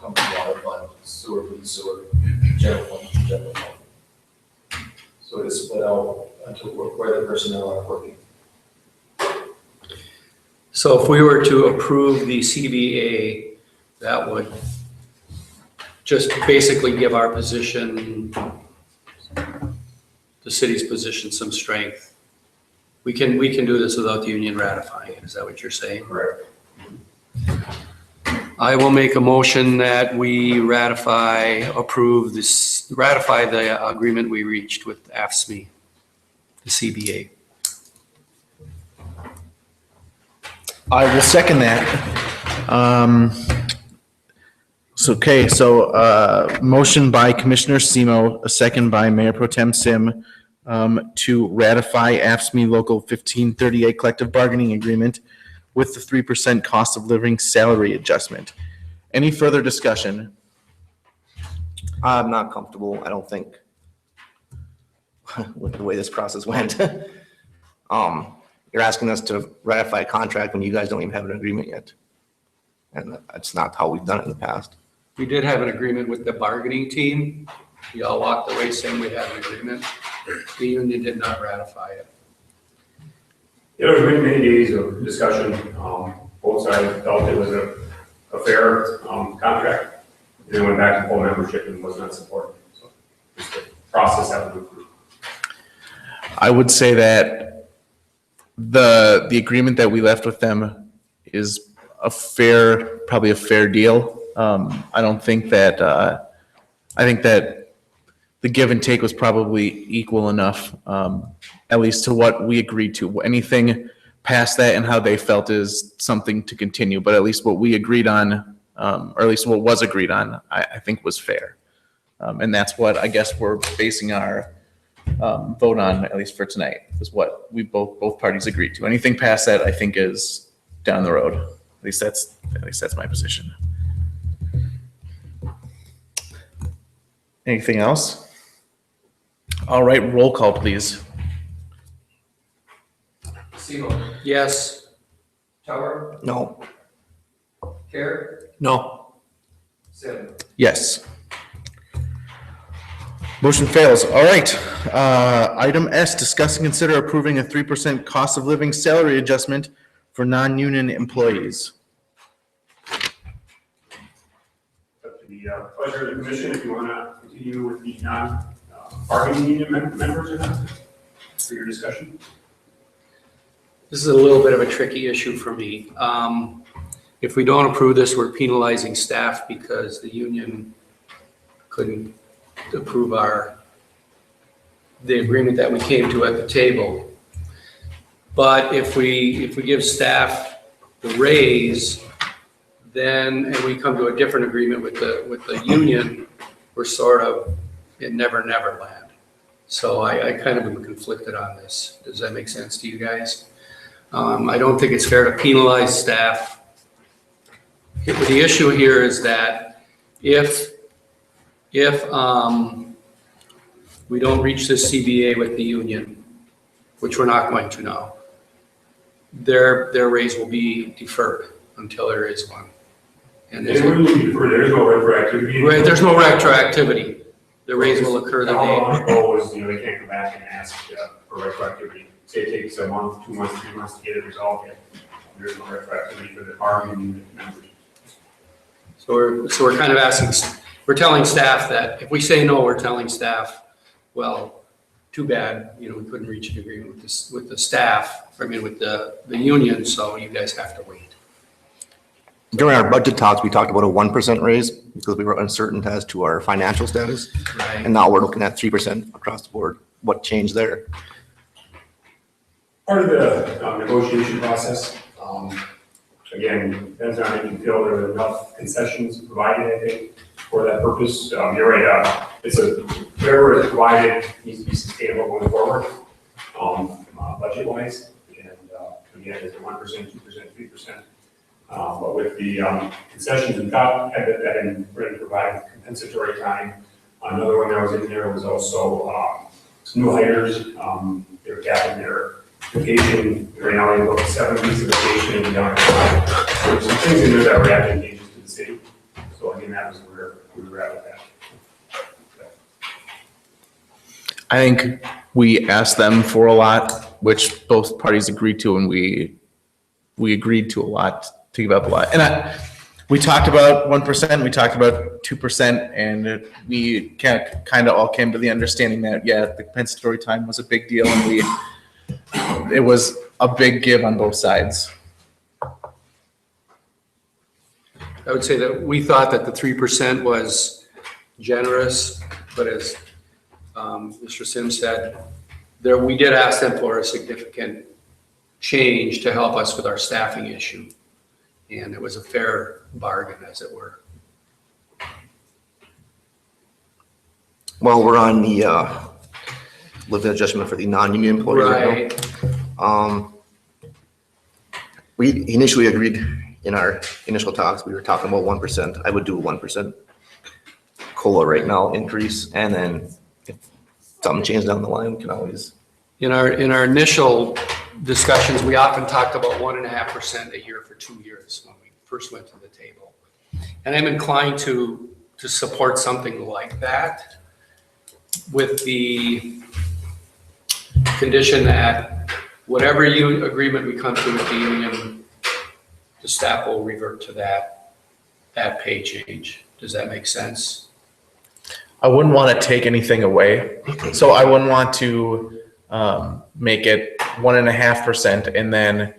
come from water fund, sewer, general fund. So it is split out to where the personnel are working. So if we were to approve the CBA, that would just basically give our position, the city's position, some strength. We can do this without the union ratifying it. Is that what you're saying? Correct. I will make a motion that we ratify the agreement we reached with AFSCME, the CBA. I will second that. Motion by Commissioner Semo, a second by Mayor Pro Tem Sim, to ratify AFSCME Local 1538 Collective Bargaining Agreement with the 3% cost of living salary adjustment. Any further discussion? I'm not comfortable, I don't think, with the way this process went. You're asking us to ratify a contract when you guys don't even have an agreement yet. And that's not how we've done it in the past. We did have an agreement with the bargaining team. We all walked away saying we had an agreement. The union did not ratify it. There was many days of discussion. Both sides felt it was a fair contract. Then went back to full membership and was not supported. So just the process that we went through. I would say that the agreement that we left with them is probably a fair deal. I don't think that, I think that the give and take was probably equal enough, at least to what we agreed to. Anything past that and how they felt is something to continue, but at least what we agreed on, or at least what was agreed on, I think was fair. And that's what I guess we're basing our vote on, at least for tonight, is what we both parties agreed to. Anything past that, I think, is down the road. At least that's my position. Anything else? All right, roll call, please. Semo, Yes. Tower, No. Care, No. Sim. Yes. Motion fails. All right. Item S, discuss and consider approving a 3% cost of living salary adjustment for non-union employees. Up to the pleasure of the commission if you want to continue with the non-bargaining union members or not for your discussion. This is a little bit of a tricky issue for me. If we don't approve this, we're penalizing staff because the union couldn't approve the agreement that we came to at the table. But if we give staff the raise, then, and we come to a different agreement with the union, we're sort of in never land. So I kind of am conflicted on this. Does that make sense to you guys? I don't think it's fair to penalize staff. The issue here is that if we don't reach this CBA with the union, which we're not going to now, their raise will be deferred until there is one. And It will be deferred, there is no retroactivity. right, there's no retroactivity. The raise will occur the How day. long ago is, they can't come back and ask for retroactivity. Say it takes a month, 2 months, 3 months to get it resolved, there's no retroactivity for the bargaining members. So we're kind of asking, we're telling staff that if we say no, we're telling staff, well, too bad, we couldn't reach an agreement with the staff, with the union, so you guys have to wait. During our budget talks, we talked about a 1% raise because we were uncertain as to our financial status. Right. And now we're looking at 3% across the board. What changed there? Part of the negotiation process, again, that's not making feel there are enough concessions provided, I think, for that purpose. You're right, it's whatever is provided needs to be sustainable going forward, budget-wise. And again, it's a 1%, 2%, 3%. But with the concessions we got, that and ready to provide compensatory time. Another one that was in there was also some new hires. They're capping their vacation. Right now, they look at 7 weeks of vacation and down to 5. There's some things in there that were advantageous to the city. So again, that was where we were at with that. I think we asked them for a lot, which both parties agreed to, and we agreed to a lot, to give up a lot. And we talked about 1%, we talked about 2%, and we kind of all came to the understanding that, yeah, the compensatory time was a big deal, and it was a big give on both sides. I would say that we thought that the 3% was generous, but as Mr. Sims said, we did ask them for a significant change to help us with our staffing issue. And it was a fair bargain, as it were. Well, we're on the living adjustment for the non-union employees right now. We initially agreed in our initial talks, we were talking about 1%. I would do a 1% COLA right now increase, and then if something changes down the line, we can always. In our initial discussions, we often talked about 1.5% a year for 2 years when we first went to the table. And I'm inclined to support something like that with the condition that whatever agreement we come to with the union, the staff will revert to that pay change. Does that make sense? I wouldn't want to take anything away. So I wouldn't want to make it 1.5%, and then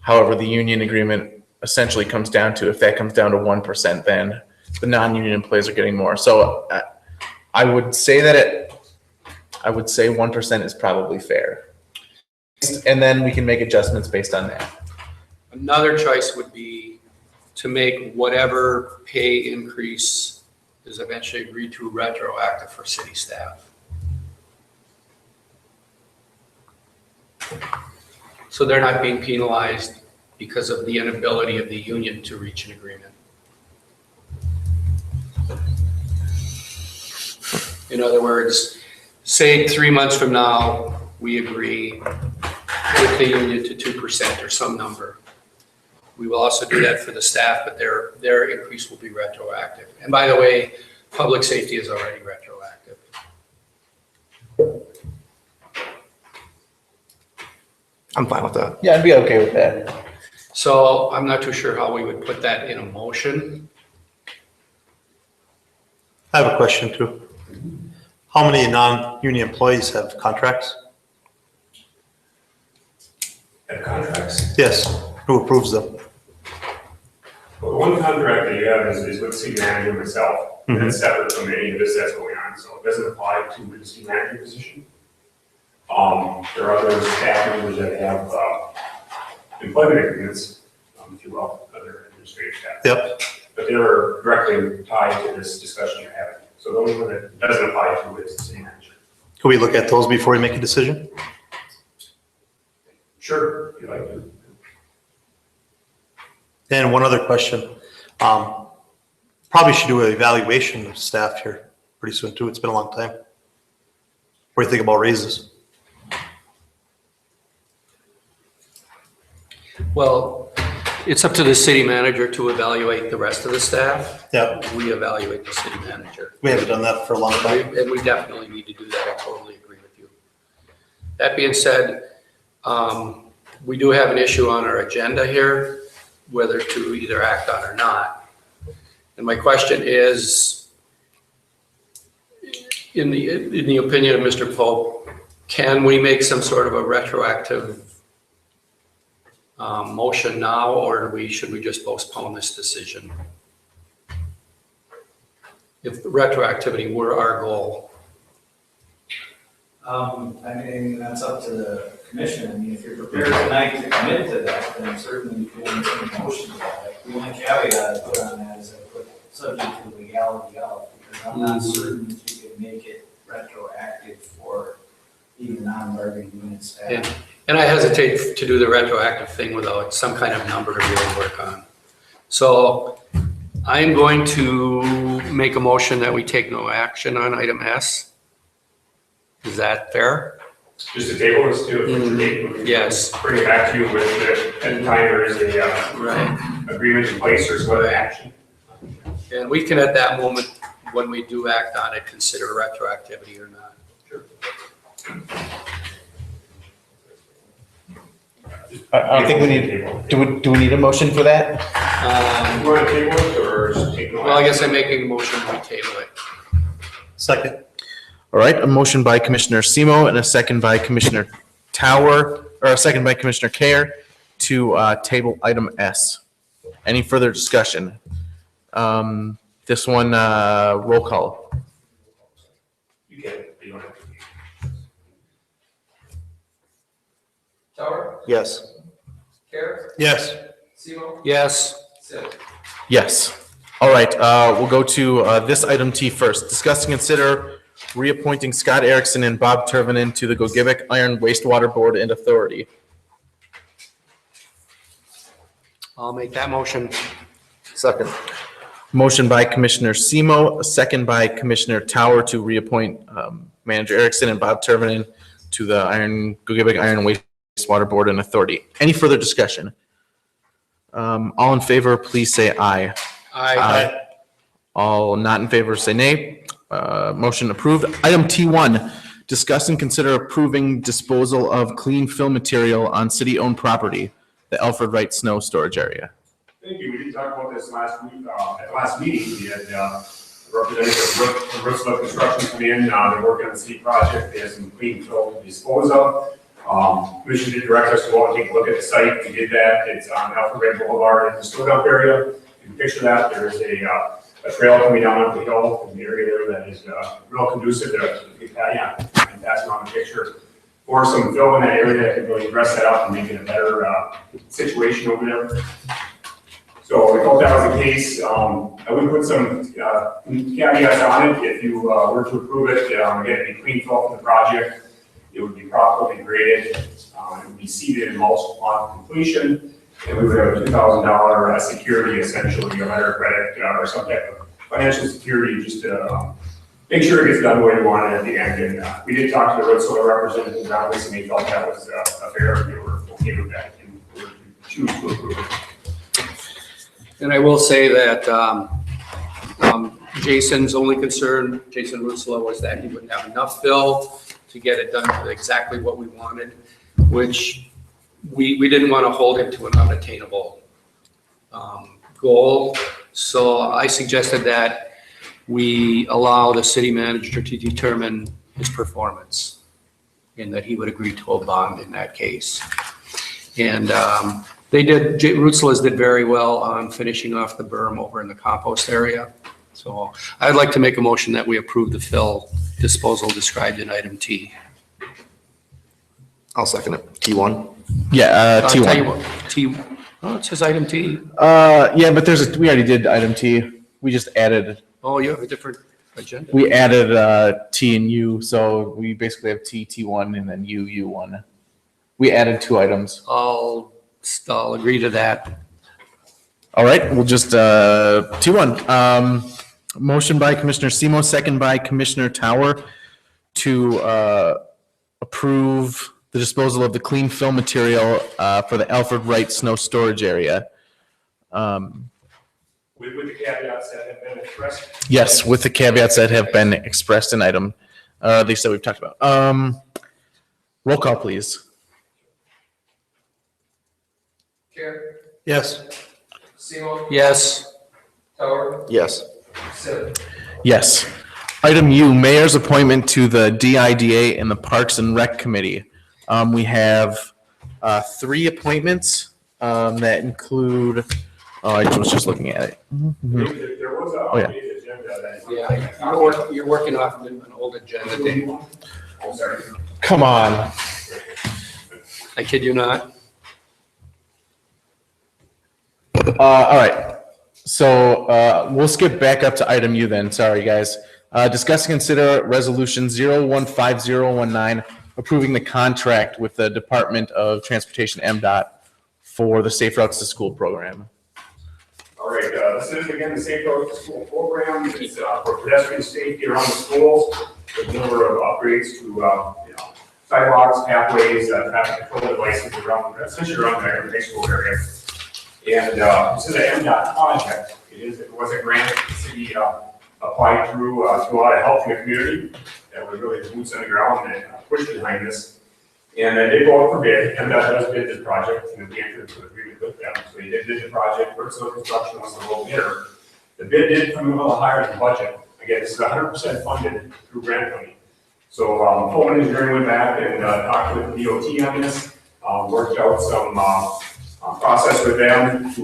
however the union agreement essentially comes down to, if that comes down to 1%, then the non-union employees are getting more. So I would say 1% is probably fair. And then we can make adjustments based on that. Another choice would be to make whatever pay increase is eventually agreed to retroactive for city staff. So they're not being penalized because of the inability of the union to reach an agreement. In other words, say 3 months from now, we agree with the union to 2% or some number. We will also do that for the staff, but their increase will be retroactive. And by the way, public safety is already retroactive. I'm fine with that. Yeah, I'd be okay with that. So I'm not too sure how we would put that in a motion. I have a question too. How many non-union employees have contracts? Have contracts? Yes, who approves them? Well, the one contract that you have is with city manager myself. And it's separate from any of this that's going on, so it doesn't apply to the city manager position. There are other staff members that have employment agreements, if you will, other administrative staff. Yep. But they're directly tied to this discussion you're having. So the only one that doesn't apply to is the city manager. Can we look at those before we make a decision? Sure, if you like to. And one other question. Probably should do an evaluation of staff here pretty soon too. It's been a long time. What do you think about raises? Well, it's up to the city manager to evaluate the rest of the staff. Yeah, We evaluate the city manager. we haven't done that for a long time. And we definitely need to do that. I totally agree with you. That being said, we do have an issue on our agenda here, whether to either act on or not. And my question is, in the opinion of Mr. Pope, can we make some sort of a retroactive motion now, or should we just postpone this decision? If retroactivity were our goal. I mean, that's up to the commission. I mean, if you're prepared tonight to commit to that, then certainly you can make a motion to that. The only caveat I put on that is I put subject to the legality of, because I'm not certain if you can make it retroactive for even non-bargaining unit staff. And I hesitate to do the retroactive thing without some kind of number to really work on. So I'm going to make a motion that we take no action on item S. Is that fair? Just to table this to a future date. We can Yes. Bring it back to you with, at the time there is a Right. agreement in place or some other action. And we can, at that moment, when we do act on it, consider retroactivity or not. Sure. I don't think we need, do we need a motion for that? You want to table it or just take no Well, I action? guess I'm making a motion to table it. Second. All right, a motion by Commissioner Semo and a second by Commissioner Tower, or a second by Commissioner Care to table item S. Any further discussion? This one, roll call. You can, you don't have to. Tower, Yes. Care, Yes. Semo, Yes. Sid. Yes. All right, we'll go to this item T first. Discuss and consider reappointing Scott Erickson and Bob Tervanen to the Gogebic Iron Wastewater Board and Authority. I'll make that motion. Second. Motion by Commissioner Semo, a second by Commissioner Tower to reappoint Manager Erickson and Bob Tervanen to the Gogebic Iron Wastewater Board and Authority. Any further discussion? All in favor, please say aye. Aye. All not in favor, say nay. Motion approved. Item T1, discuss and consider approving disposal of clean fill material on city-owned property, the Alfred Wright Snow Storage Area. Thank you. We did talk about this last week, at the last meeting. We had representatives of Brooksville Construction come in. They're working on the city project. They have some clean fill to dispose of. Commission did direct us to go out and take a look at the site. We did that. It's on Alfred Wright Boulevard in the snow dump area. You can picture that. There is a trail coming down the hill in the area there that is real conducive to, yeah, and pass around the picture. Or some fill in that area that could really dress that up and make it a better situation over there. So we thought that was the case. I would put some caveats on it. If you were to approve it, again, it'd be clean fill for the project. It would be properly graded. It would be seeded and mulched upon completion. And we would have a $2,000 security, essentially, a letter of credit or some type of financial security, just to make sure it gets done the way we want it at the end. And we did talk to the road soil representatives around this, and they felt that was a fair, and they were okay with that, and we would choose to approve it. And I will say that Jason's only concern, Jason Russell, was that he wouldn't have enough fill to get it done exactly what we wanted, which we didn't want to hold him to an unattainable goal. So I suggested that we allow the city manager to determine his performance and that he would agree to a bond in that case. And Rutzela's did very well on finishing off the berm over in the compost area. So I'd like to make a motion that we approve the fill disposal described in item T. I'll second it. T1. Yeah, I'll tell you T1. what, T, oh, it says item T. Yeah, but we already did item T. We just added, Oh, you have a different agenda? we added T and U, so we basically have T, T1, and then U, U1. We added 2 items. I'll agree to that. All right, we'll just, T1. Motion by Commissioner Semo, second by Commissioner Tower to approve the disposal of the clean fill material for the Alfred Wright Snow Storage Area. With the caveats that have been expressed. Yes, with the caveats that have been expressed in item, at least that we've talked about. Roll call, please. Care, Yes. Seymour, Yes. Tower, Yes. Sim. Yes. Item U, mayor's appointment to the DIDA and the Parks and Rec Committee. We have 3 appointments that include, oh, I was just looking at it. There was a Oh, yeah. updated agenda that. Yeah, you're working off an old agenda, Dave. I'm sorry. Come on. I kid you not. All right. So we'll skip back up to item U then. Sorry, guys. Discuss and consider resolution 015019, approving the contract with the Department of Transportation MDOT for the Safe Routes to School program. All right, this is again the Safe Routes to School program. It's for pedestrian safety around the schools. There's a number of upgrades to, sidewalks, pathways, traffic control devices around, essentially around the high school area. And this is an MDOT project. It was a grant the city applied through a lot of help from the community that was really the boots on the ground and pushed behind this. And they did go out for bid. MDOT does bid this project, and we entered into an agreement with them. So they did bid the project. Brooksville Construction was the low bidder. The bid did come in a little higher than budget. Again, this is 100% funded through grant money. So Coleman Engineering went back and talked with the DOT on this, worked out some process with them to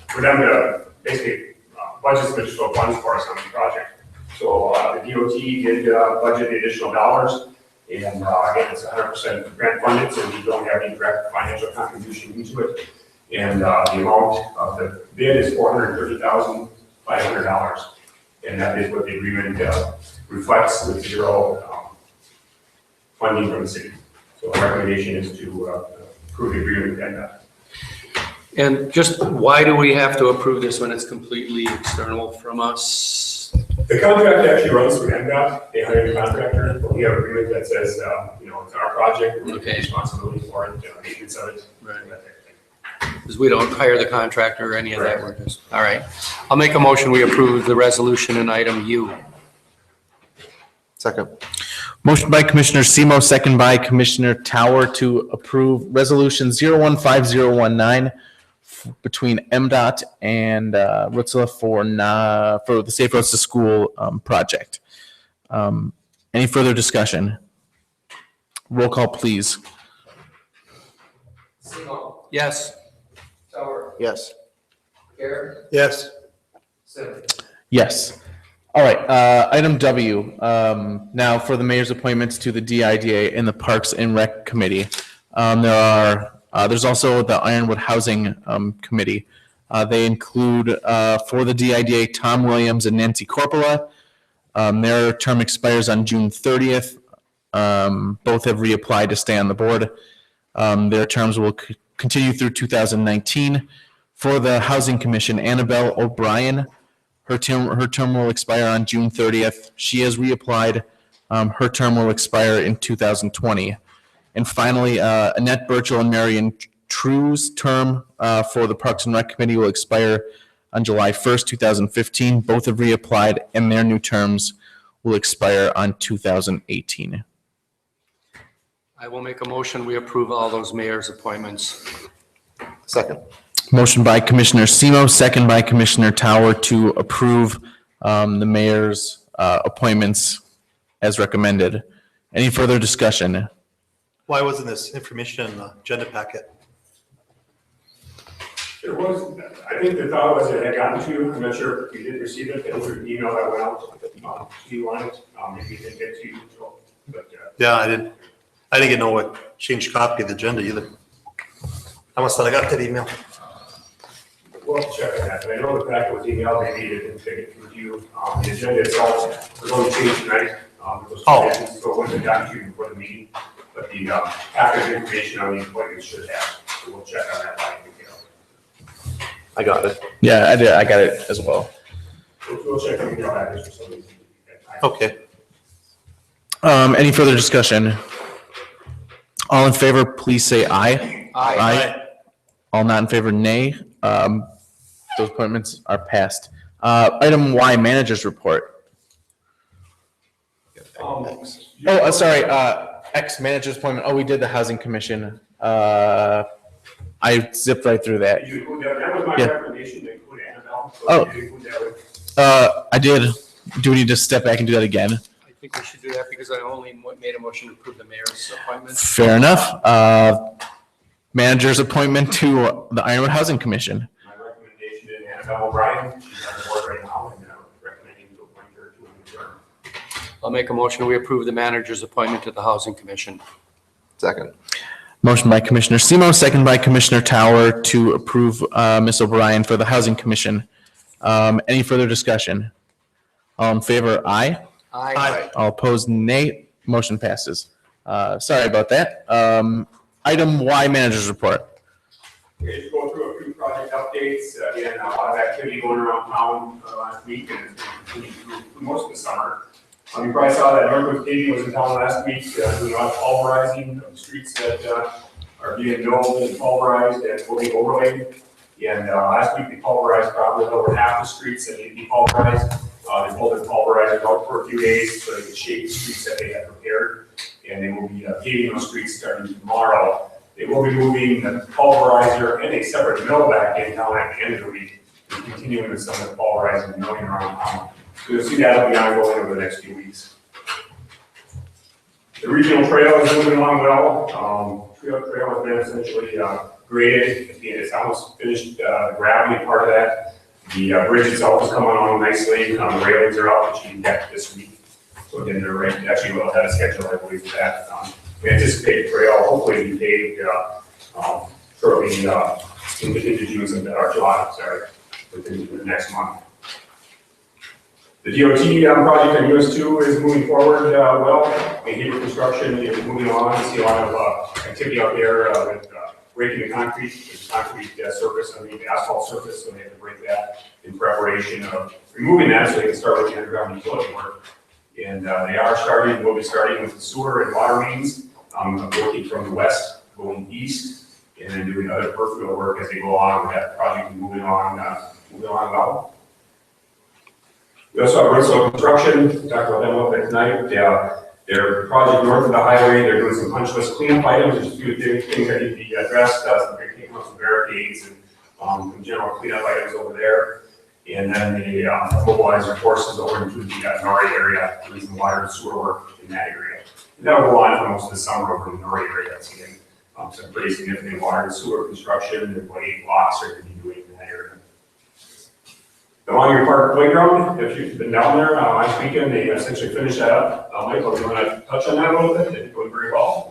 for them to basically budget some additional funds for us on the project. So the DOT did budget the additional dollars, and again, it's 100% grant funded, so we don't have any direct financial contribution into it. And the amount of the bid is $430,500, and that is what the agreement reflects with 0 funding from the city. So our recommendation is to approve the agreement with MDOT. And just why do we have to approve this when it's completely external from us? The contract actually runs through MDOT. They hire the contractor, but we have an agreement that says, it's our project, we're taking responsibility for it, maintenance of it. Right. Because we don't hire the contractor or any of that, we're just, all right. I'll make a motion, we approve the resolution in item U. Second. Motion by Commissioner Semo, second by Commissioner Tower to approve resolution 015019 between MDOT and Rutzla for the Safe Routes to School project. Any further discussion? Roll call, please. Seymour, Yes. Tower, Yes. Care, Yes. Sim. Yes. All right, item W. Now for the mayor's appointments to the DIDA and the Parks and Rec Committee. There's also the Ironwood Housing Committee. They include for the DIDA, Tom Williams and Nancy Corpola. Their term expires on June 30th. Both have reapplied to stay on the board. Their terms will continue through 2019. For the Housing Commission, Annabelle O'Brien, her term will expire on June 30th. She has reapplied. Her term will expire in 2020. And finally, Annette Burchell and Marion True's term for the Parks and Rec Committee will expire on July 1st, 2015. Both have reapplied, and their new terms will expire on 2018. I will make a motion, we approve all those mayor's appointments. Second. Motion by Commissioner Semo, second by Commissioner Tower to approve the mayor's appointments as recommended. Any further discussion? Why wasn't this information in the agenda packet? There was, I think the thought was it had gotten to you. I'm not sure if you did receive it. There was an email that went out to you on it. Maybe it didn't get to you, so, but. Yeah, I didn't. I didn't get no change copy of the agenda either. I must have got that email. We'll have to check on that, but I know the packet was emailed, maybe it didn't take it to you. The agenda itself, was only changed tonight. So it wasn't done to you before the meeting, but the packet information on the appointments should have. So we'll check on that line detail. I got it. Yeah, I did. I got it as well. We'll check the email address for some reason. Okay. Any further discussion? All in favor, please say aye. Aye. All not in favor, nay. Those appointments are passed. Item Y, managers report. Sorry, X managers appointment. Oh, we did the housing commission. I zipped right through that. That was my Yeah. recommendation to include Annabelle. So Oh. you include that with- I did. Do we need to step back and do that again? I think we should do that because I only made a motion to approve the mayor's appointment. Fair enough. Manager's appointment to the Ironwood Housing Commission. My recommendation is Annabelle O'Brien. She's on the board right now, and I'm recommending to appoint her to a new term. I'll make a motion, we approve the manager's appointment to the housing commission. Second. Motion by Commissioner Semo, second by Commissioner Tower to approve Ms. O'Brien for the Housing Commission. Any further discussion? All in favor, aye. Aye. All opposed, nay. Motion passes. Sorry about that. Item Y, managers report. Okay, just go through a few project updates. Again, a lot of activity going around town last week and continuing through most of the summer. You probably saw that Ironwood City was in town last week, doing a lot of pulverizing of the streets that are being milled and pulverized and will be overlaid. And last week they pulverized probably over half the streets that need to be pulverized. They pulled their pulverizers out for a few days so they could shape the streets that they had prepared. And they will be paving those streets starting tomorrow. They will be moving the pulverizer and a separate mill back in town at the end of the week, and continuing with some of the pulverizing and milling around town. So you'll see that'll be ongoing over the next few weeks. The regional trail is moving along well. Trail has been essentially graded. It's almost finished the gravelly part of that. The bridge itself is coming along nicely. The railings are out, which you can get this week. So again, they're right, actually well ahead of schedule, I believe, for that. We anticipate the trail hopefully to be paved shortly into June, or July, sorry, within the next month. The DOT project on US 2 is moving forward well. The Hebrew construction is moving along. We see a lot of activity out there with breaking the concrete surface, the asphalt surface, so they have to break that in preparation of removing that so they can start with the underground utility work. And will be starting with the sewer and water mains, working from the west going east, and then doing other peripheral field work as they go along with that project moving along well. We also have Bristol Construction, we talked about them a little bit tonight. Their project north of the highway, they're doing some punch list cleanup items. There's a few things that need to be addressed, some barricades and some general cleanup items over there. And then they mobilize their forces over into the Nori area, doing some water and sewer work in that area. And that'll go on for most of the summer over in the Nori area. That's again some pretty significant water and sewer construction. There's about 8 blocks they're going to be doing in that area. The Longyear Park Playground, if you've been down there last weekend, they essentially finished that up. Michael, do you want to touch on that a little bit? It's going very well.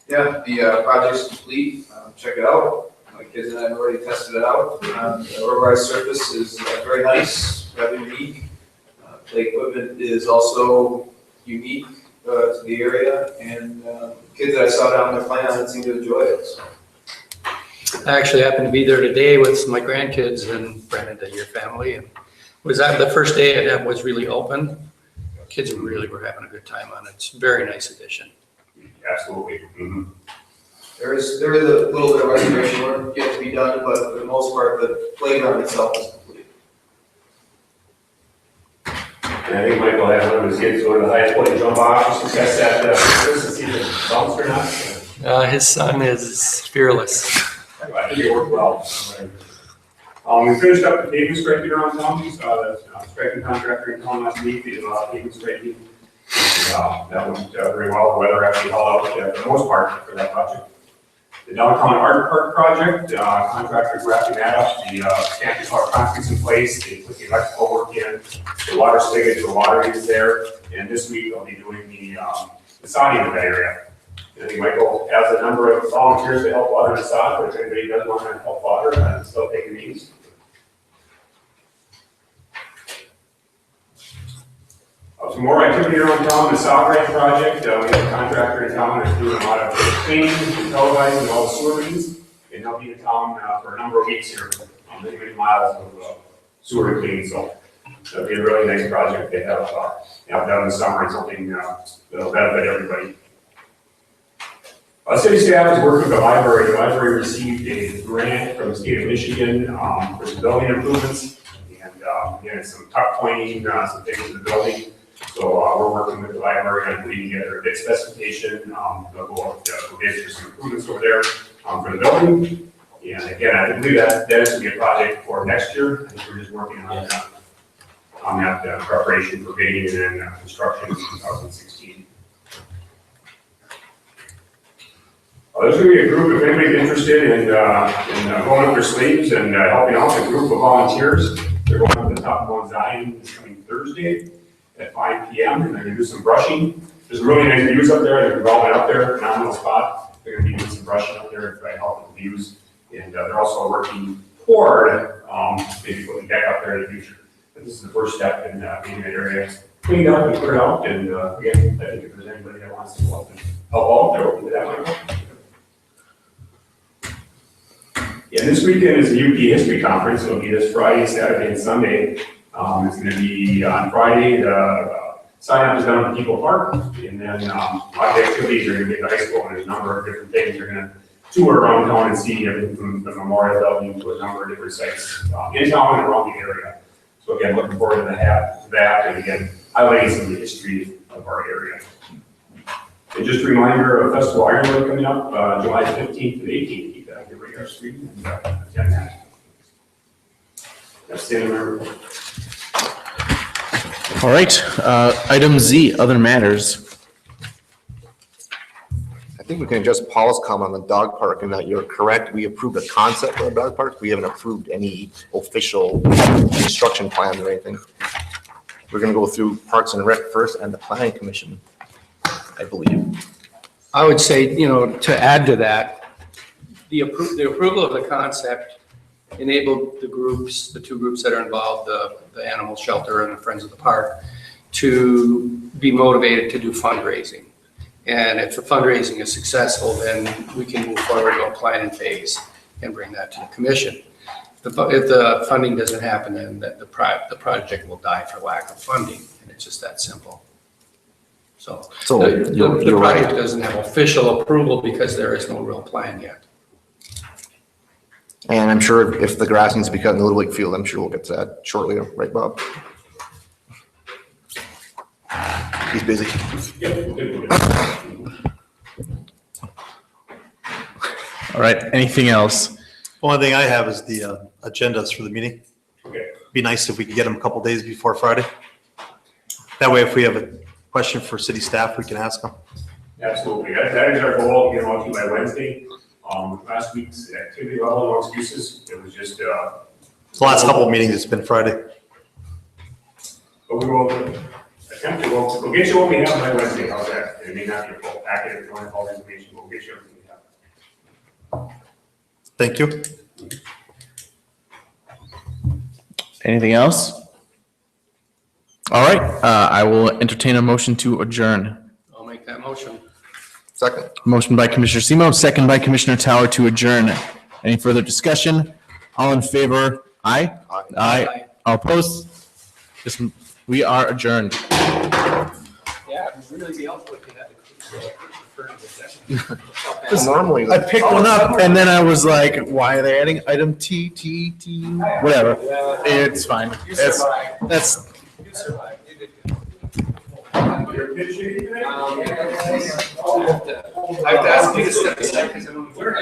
Yeah, the project's complete. Check it out. My kids and I have already tested it out. The rubberized surface is very nice, rather unique. Play equipment is also unique to the area, and kids that I saw down there playing on it seem to enjoy it. So. I actually happened to be there today with my grandkids and Brandon, your family, and was that the first day it was really open. Kids really were having a good time on it. It's a very nice addition. Absolutely. Mm-hmm. There is a little bit of restoration work yet to be done, but for the most part, the playground itself is complete. And I think Michael had one of his kids go to the highest point and jump off just to test that surface and see if it bounced or not. His son is fearless. I think it worked well. We finished up the paving striping around town. The striping contractor in town last week. They did a lot of paving striping. That went very well. The weather actually held out for the most part for that project. The downtown art park project, contractors wrapping that up. The campus hall concrete's in place. They put the electrical work in. The water spigot, the water is there. And this week they'll be doing the siding of that area. I think Michael has a number of volunteers to help water the sod, but if anybody does want to help water, I'm still taking names. Some more activity around town, the sod grant project. We have a contractor in town that's doing a lot of cleaning and televising all the sewer leads. And they'll be in town for a number of weeks here, many miles of sewer cleaning. So it'll be a really nice project they have done this summer, and something that'll benefit everybody. City staff is working with the library. The library received a grant from the state of Michigan for some building improvements. And again, some tuck pointing, some things in the building. So we're working with the library on putting together a bid specification. They'll go up for bids for some improvements over there for the building. And again, I believe that is going to be a project for next year. I think we're just working on that preparation for bidding and then construction in 2016. There's going to be a group, if anybody's interested in going up their sleeves and helping out, a group of volunteers. They're going up to the top of Mount Zion this coming Thursday at 5 p.m. and they're going to do some brushing. There's really nice views up there. They're developing up there, phenomenal spot. They're going to be doing some brushing up there to try to help with the views. And they're also working toward maybe putting deck up there in the future. But this is the first step in getting that area cleaned up and put it out. And again, I think if there's anybody that wants to go up and help out, they're open to that. Yeah, this weekend is the UP History Conference. It'll be this Friday, Saturday, and Sunday. It's going to be on Friday. The sign up is done at Depot Park, and then a lot of the activities are going to be at the high school, and there's a number of different things. You're going to tour around town and see everything from the Memorial Building to a number of different sites in town and around the area. So again, looking forward to that, and again, highlighting some of the history of our area. And just a reminder of Festival Ironwood coming up July 15th and 18th. Our street and attend that. That's the end of my report. All right, item Z, other matters. I think we can address Paul's comment on the dog park, and that you're correct. We approved a concept for a dog park. We haven't approved any official construction plans or anything. We're gonna go through Parks and Rec first and the Planning Commission, I believe. I would say, to add to that, the approval of the concept enabled the two groups that are involved, the animal shelter and the Friends of the Park, to be motivated to do fundraising. And if the fundraising is successful, then we can move forward to a planning phase and bring that to the commission. If the funding doesn't happen, then the project will die for lack of funding, and it's just that simple. So the project doesn't have official approval because there is no real plan yet. And I'm sure if the grass needs to be cut in the Little League field, I'm sure we'll get to that shortly, right, Bob? He's busy. All right, anything else? Only thing I have is the agendas for the meeting. Okay. Be nice if we could get them a couple days before Friday. That way, if we have a question for city staff, we can ask them. Absolutely. That is our goal, to get them out to you by Wednesday. Last week's activity level, no excuses. It was just The last couple of meetings, it's been Friday. but we will attempt to, we'll get you what we have by Wednesday. How's that? It may not be a full packet if you want all the information, we'll get you everything we have. Thank you. Anything else? All right, I will entertain a motion to adjourn. I'll make that motion. Second. Motion by Commissioner Semo, second by Commissioner Tower to adjourn. Any further discussion? All in favor? Aye? Aye. Aye. All opposed? We are adjourned. Yeah, it would really be helpful if you had to. Normally. I picked one up and then I was like, why are they adding item T, whatever. It's fine. You survived. That's, You survived. You did You're pitching today? good. I have to ask you to step aside because I don't know where.